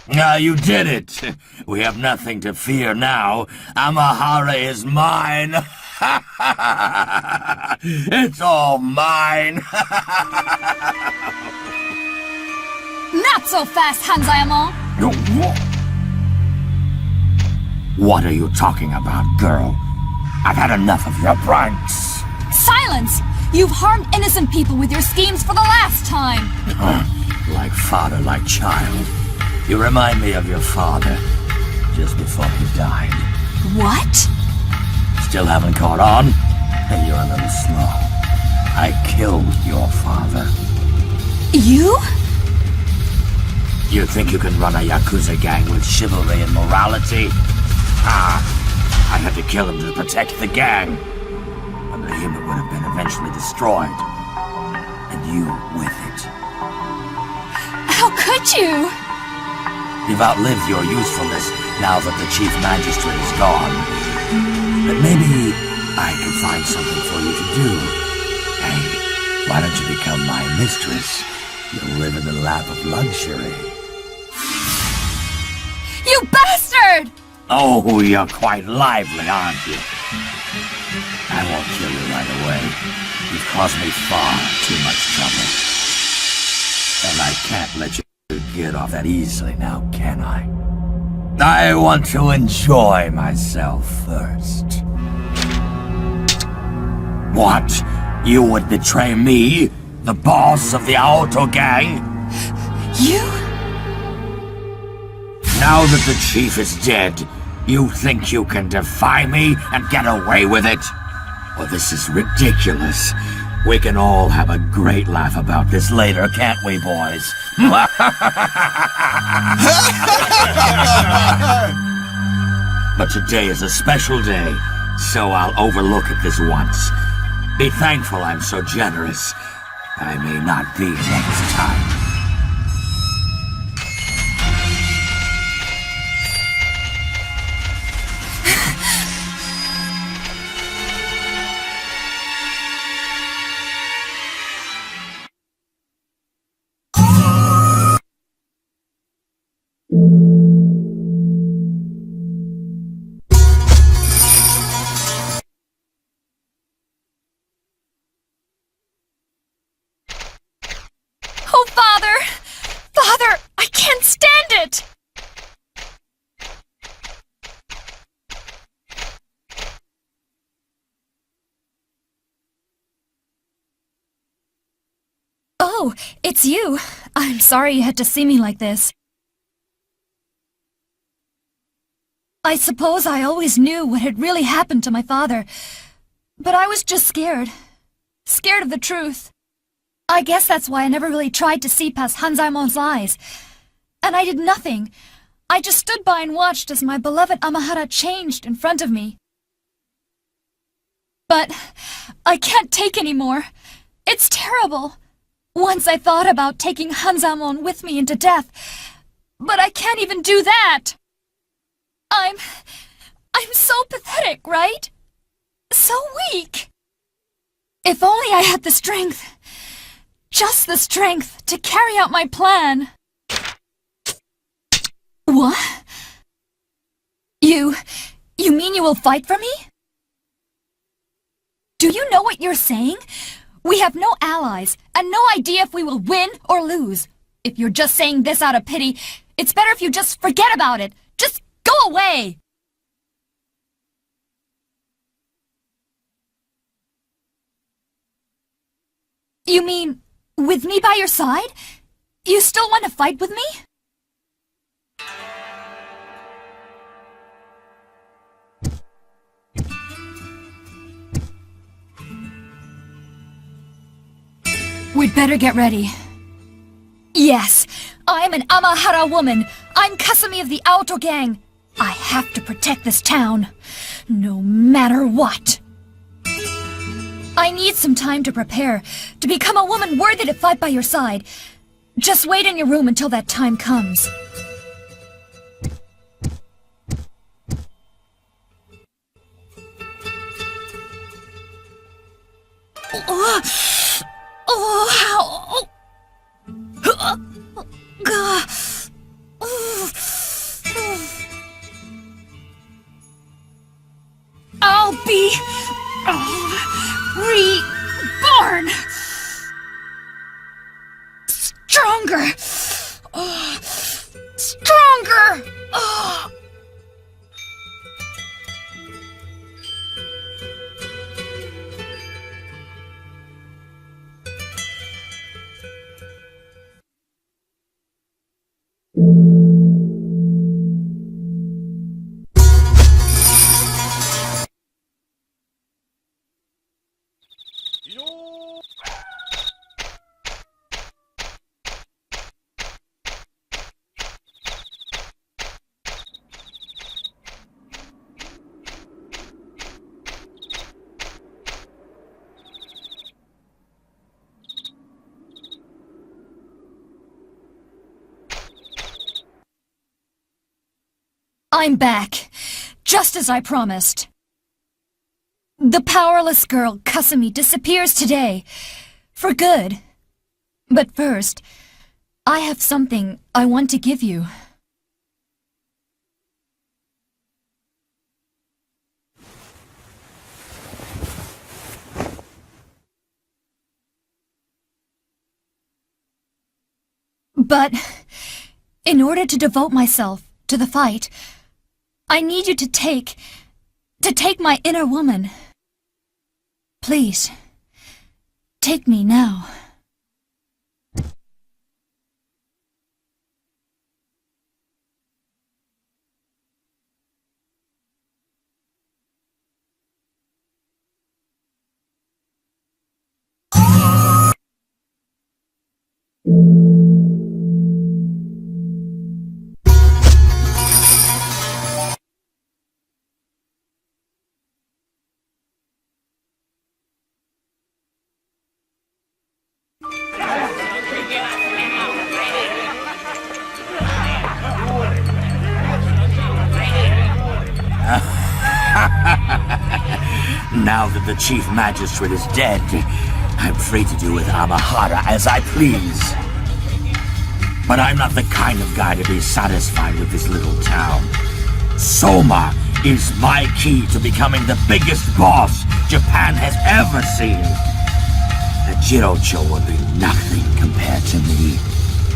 Now you did it! We have nothing to fear now. Amahara is mine! It's all mine! Not so fast, Hanzaemon! What are you talking about, girl? I've had enough of your pranks. Silence! You've harmed innocent people with your schemes for the last time! Like father, like child. You remind me of your father, just before he died. What? Still haven't caught on? You're a little slow. I killed your father. You? You think you can run a Yakuza gang with chivalry and morality? I had to kill him to protect the gang. Under him it would have been eventually destroyed. And you with it. How could you? You've outlived your usefulness now that the Chief Magistrate is gone. But maybe I can find something for you to do. Hey, why don't you become my mistress? You'll live in the lap of luxury. You bastard! Oh, you're quite lively, aren't you? I won't kill you right away. You've caused me far too much trouble. And I can't let you get off that easily now, can I? I want to enjoy myself first. What? You would betray me, the boss of the Aoto gang? You? Now that the chief is dead, you think you can defy me and get away with it? Well, this is ridiculous. We can all have a great laugh about this later, can't we, boys? But today is a special day, so I'll overlook it this once. Be thankful I'm so generous. I may not be next time. Oh, Father! Father, I can't stand it! Oh, it's you. I'm sorry you had to see me like this. I suppose I always knew what had really happened to my father, but I was just scared. Scared of the truth. I guess that's why I never really tried to see past Hanzaimon's lies. And I did nothing. I just stood by and watched as my beloved Amahara changed in front of me. But I can't take any more. It's terrible. Once I thought about taking Hanzaimon with me into death, but I can't even do that. I'm so pathetic, right? So weak. If only I had the strength. Just the strength to carry out my plan. What? You mean you will fight for me? Do you know what you're saying? We have no allies, and no idea if we will win or lose. If you're just saying this out of pity, it's better if you just forget about it. Just go away! You mean, with me by your side? You still want to fight with me? We'd better get ready. Yes, I'm an Amahara woman. I'm Kasumi of the Aoto gang. I have to protect this town, no matter what. I need some time to prepare, to become a woman worthy to fight by your side. Just wait in your room until that time comes. I'll be reborn. Stronger. Stronger. I'm back, just as I promised. The powerless girl, Kasumi, disappears today, for good. But first, I have something I want to give you. But, in order to devote myself to the fight, I need you to take my inner woman. Please, take me now. now that the Chief Magistrate is dead, I'm free to do with Amahara as I please. But I'm not the kind of guy to be satisfied with this little town. Soma is my key to becoming the biggest boss Japan has ever seen. The Jirocho will be nothing compared to me.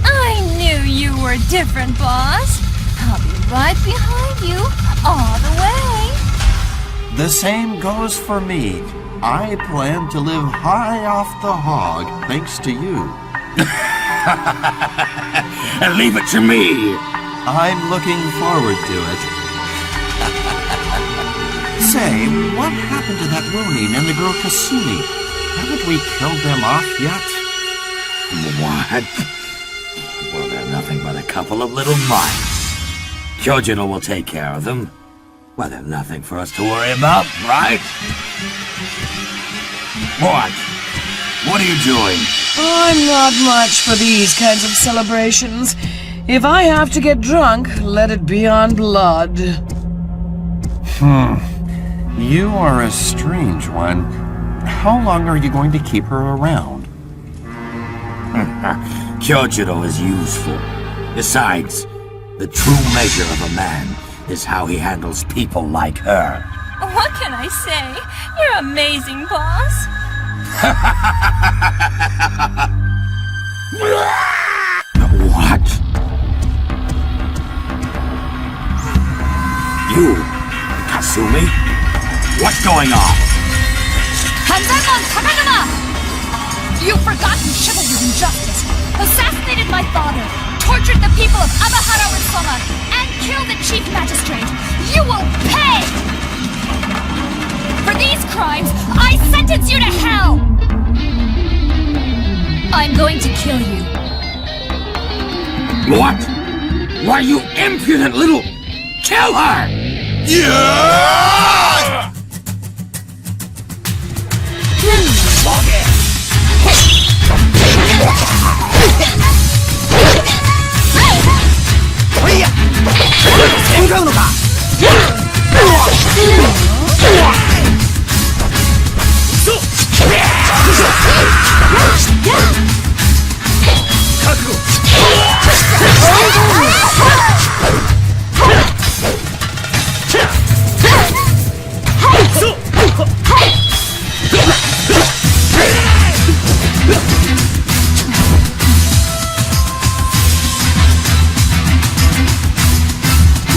I knew you were different, boss. I'll be right behind you, all the way. The same goes for me. I plan to live high off the hog thanks to you. And leave it to me. I'm looking forward to it. Say, what happened to that Ronin and the girl Kasumi? Haven't we killed them off yet? What? Well, they're nothing but a couple of little mice. Kyojiro will take care of them. Well, they're nothing for us to worry about, right? What? What are you doing? I'm not much for these kinds of celebrations. If I have to get drunk, let it be on blood. You are a strange one. How long are you going to keep her around? Kyojiro is useful. Besides, the true measure of a man is how he handles people like her. What can I say? You're amazing, boss. What? You, Kasumi? What's going on? Hanzaemon Takagama! You've forgotten chivalry and justice, assassinated my father, tortured the people of Amahara with Soma, and killed the chief magistrate. You will pay! For these crimes, I sentence you to hell! I'm going to kill you. What? Why, you impudent little... Kill her! Yeah!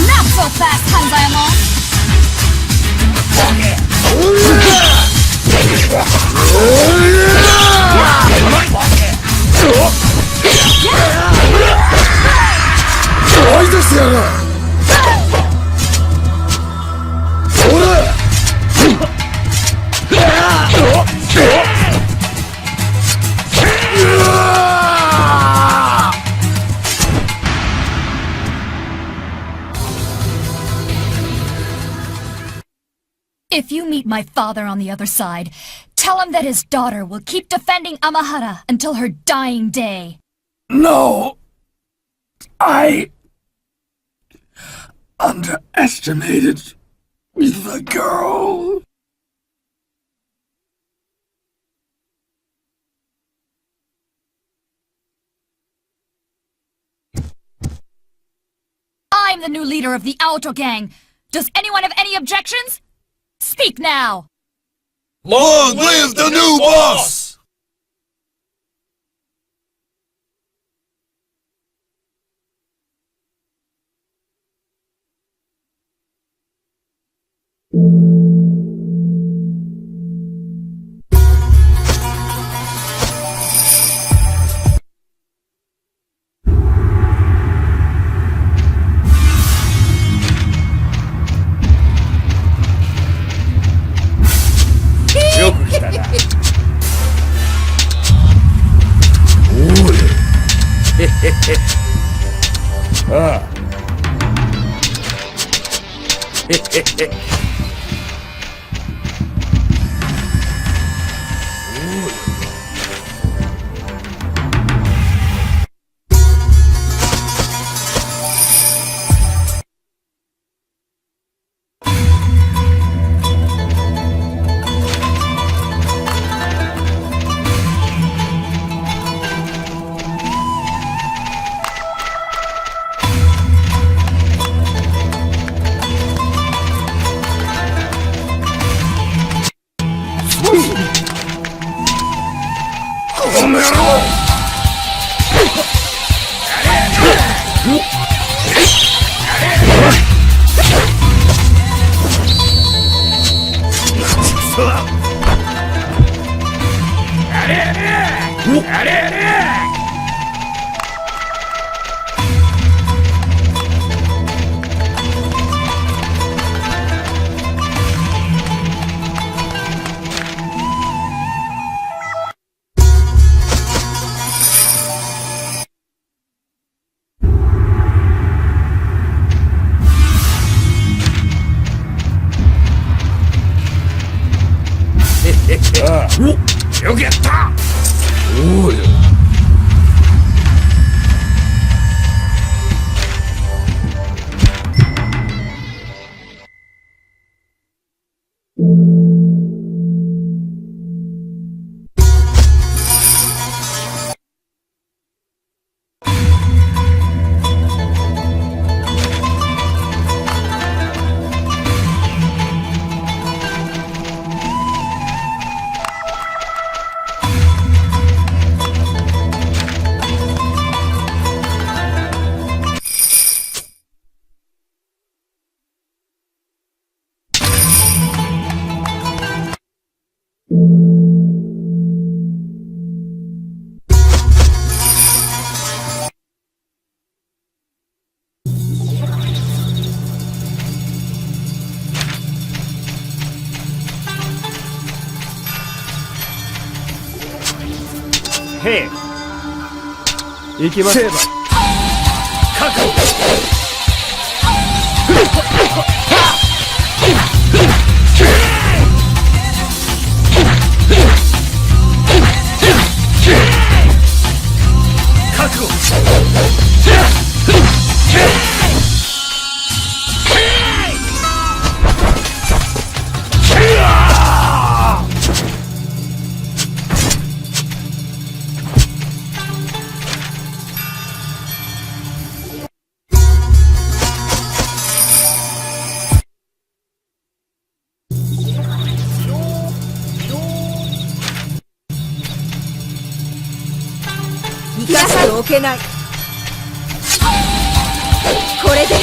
Not so fast, Hanzaemon! If you meet my father on the other side, tell him that his daughter will keep defending Amahara until her dying day. No! I... underestimated the girl. I'm the new leader of the Aoto gang. Does anyone have any objections? Speak now! Long live the new boss! よくやった。おうよ。へい、行きます。覚悟。覚悟。生かしておけない。これで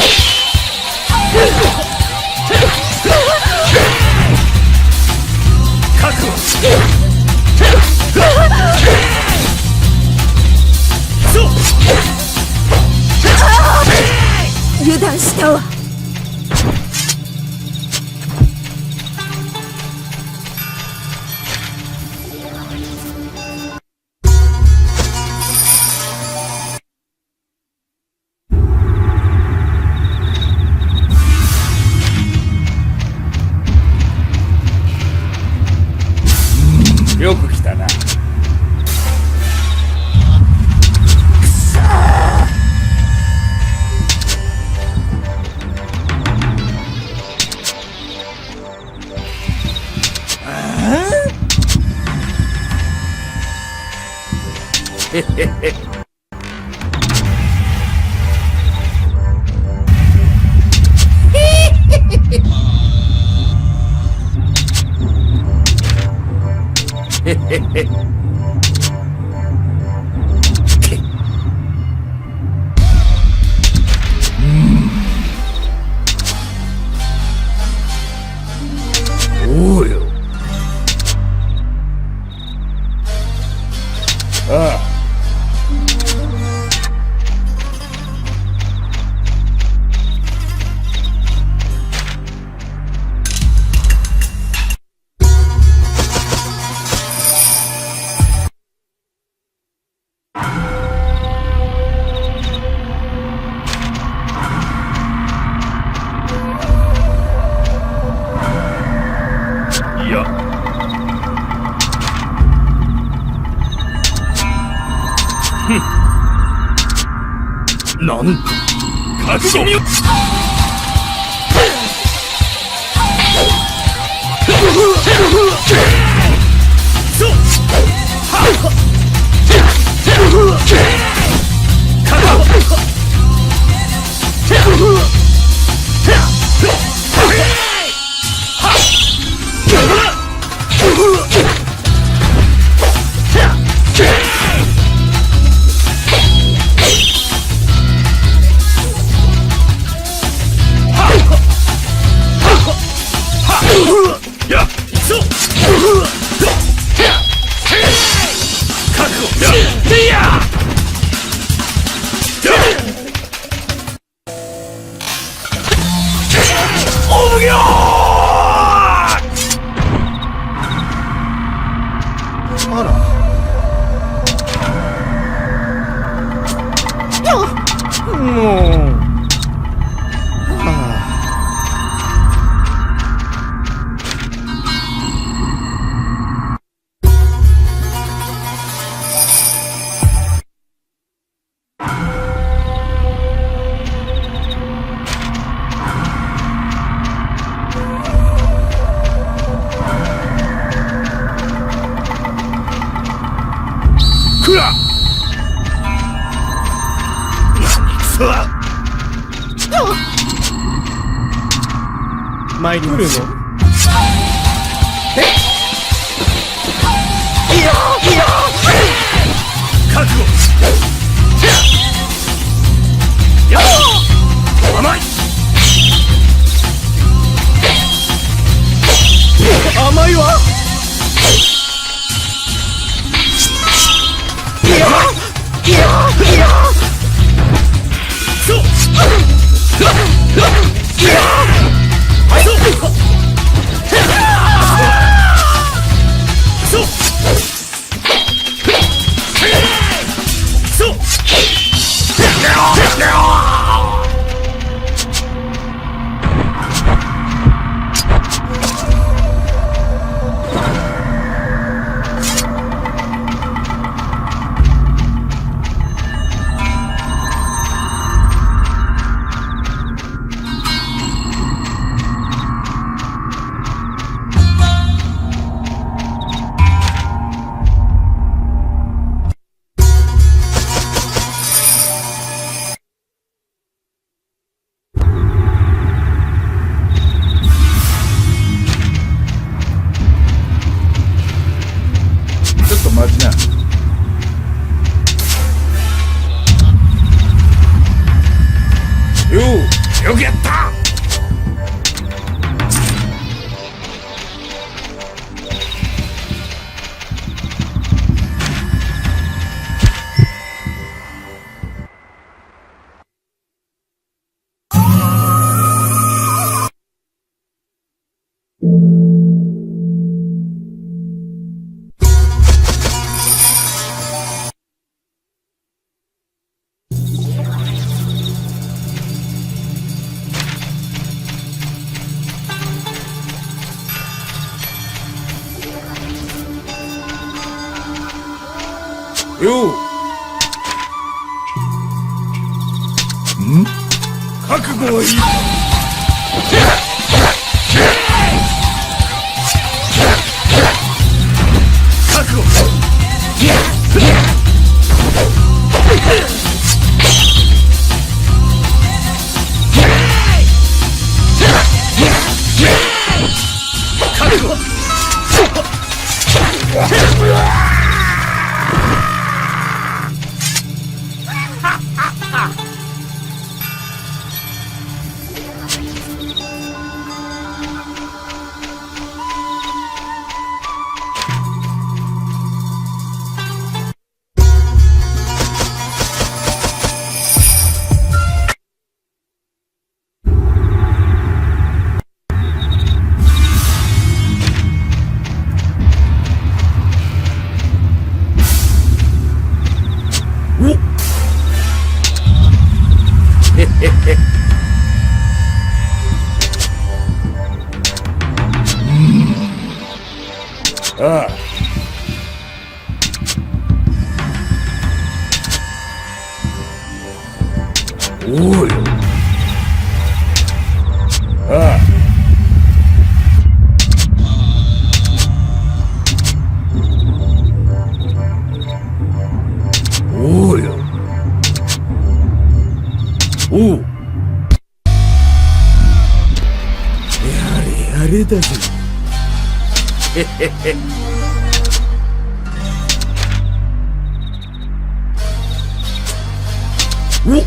覚悟。油断したわ。よく来たな。へへへ。へへへ。おうよ。ああ。なんと覚悟に参ります。覚悟。やっ甘い。甘いわ。よくやった。よう。覚悟はいい。覚悟。覚悟。ああ。おうよ。ああ。おうよ。おう。やれだぜ。へへへ。おっ。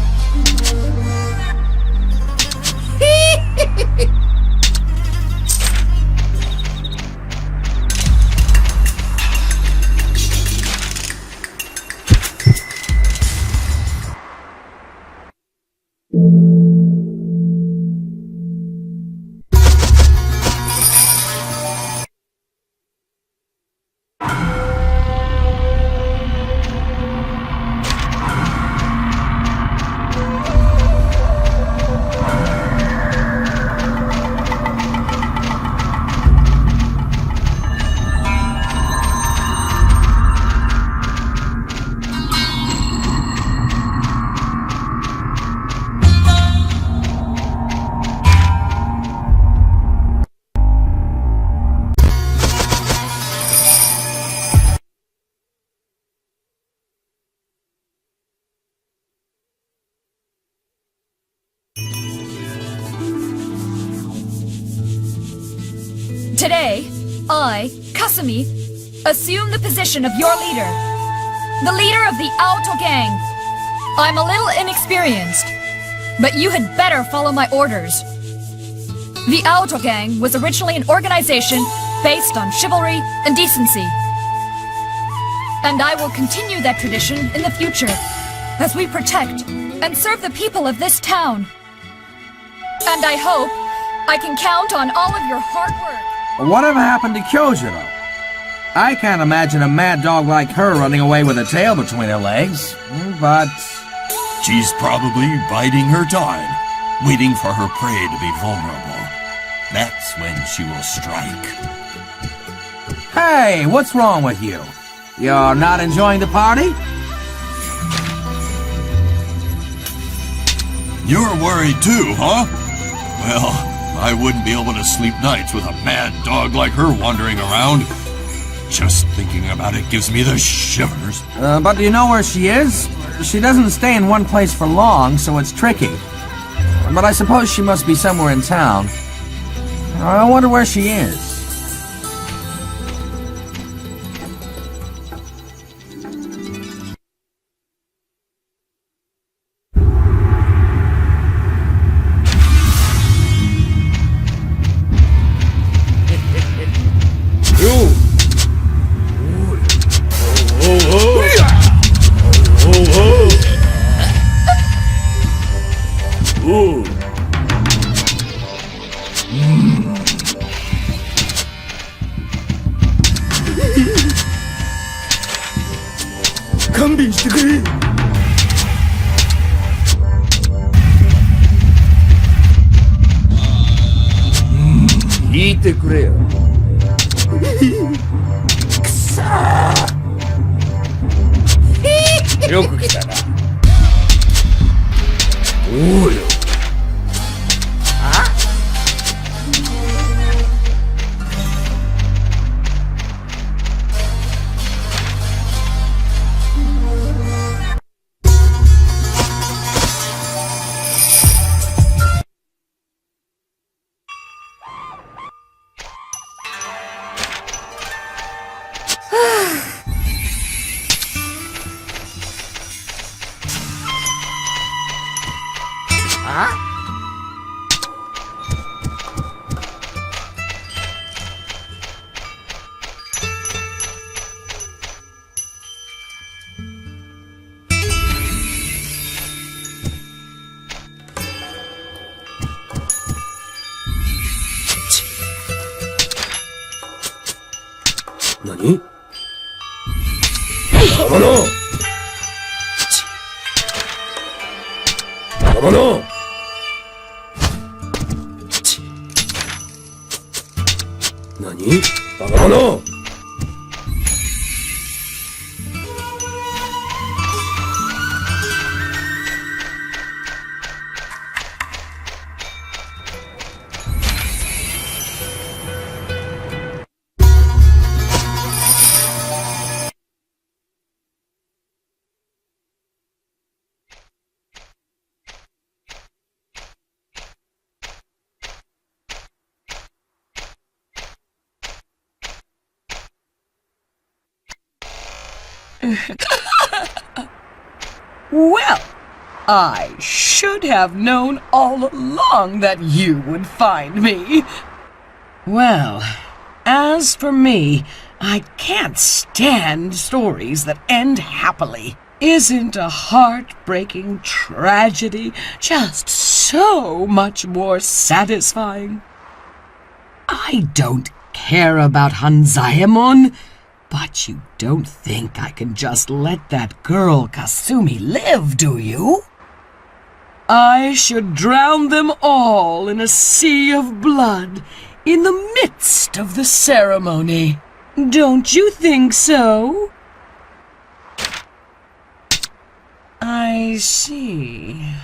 Today, I, Kasumi, assume the position of your leader. The leader of the Aoto gang. I'm a little inexperienced, but you had better follow my orders. The Aoto gang was originally an organization based on chivalry and decency. And I will continue that tradition in the future as we protect and serve the people of this town. And I hope I can count on all of your hard work. Whatever happened to Kyojiro? I can't imagine a mad dog like her running away with a tail between her legs, but... She's probably biding her time, waiting for her prey to be vulnerable. That's when she will strike. Hey, what's wrong with you? You're not enjoying the party? You're worried too, huh? Well, I wouldn't be able to sleep nights with a mad dog like her wandering around. Just thinking about it gives me the shivers. But do you know where she is? She doesn't stay in one place for long, so it's tricky. But I suppose she must be somewhere in town. I wonder where she is. Well, I should have known all along that you would find me. Well, as for me, I can't stand stories that end happily. Isn't a heartbreaking tragedy just so much more satisfying? I don't care about Hanzaemon, but you don't think I can just let that girl Kasumi live, do you? I should drown them all in a sea of blood in the midst of the ceremony. Don't you think so? I see.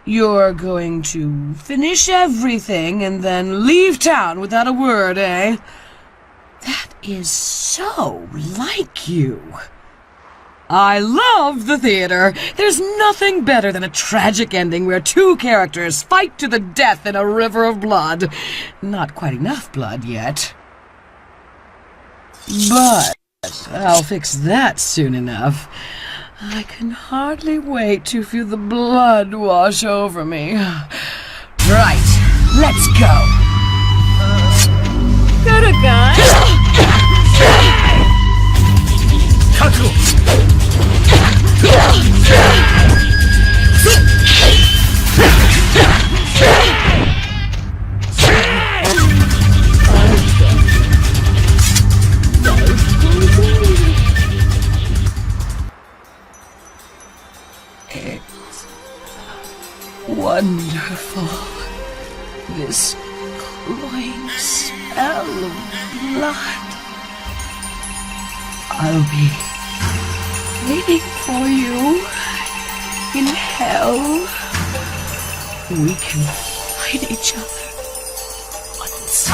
You're going to finish everything and then leave town without a word, eh? That is so like you. I love the theater. There's nothing better than a tragic ending where two characters fight to the death in a river of blood. Not quite enough blood yet. But I'll fix that soon enough. I can hardly wait to feel the blood wash over me. Right, let's go. Got a gun? It's wonderful. This cloying smell of blood. I'll be waiting for you in hell. We can fight each other once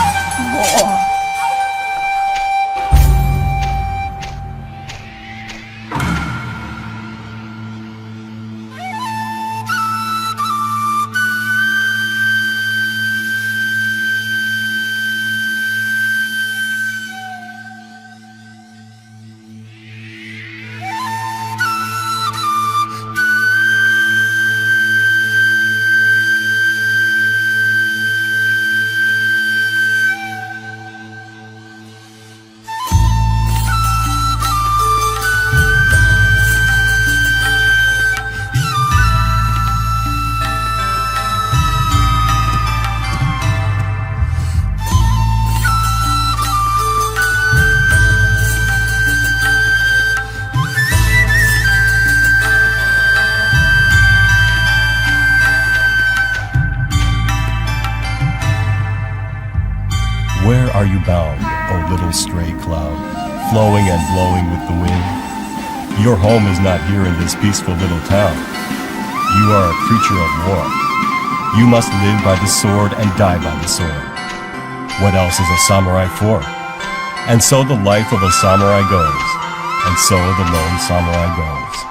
more. Where are you bound, O little stray cloud, flowing and blowing with the wind? Your home is not here in this peaceful little town. You are a creature of war. You must live by the sword and die by the sword. What else is a samurai for? And so the life of a samurai goes, and so the lone samurai goes.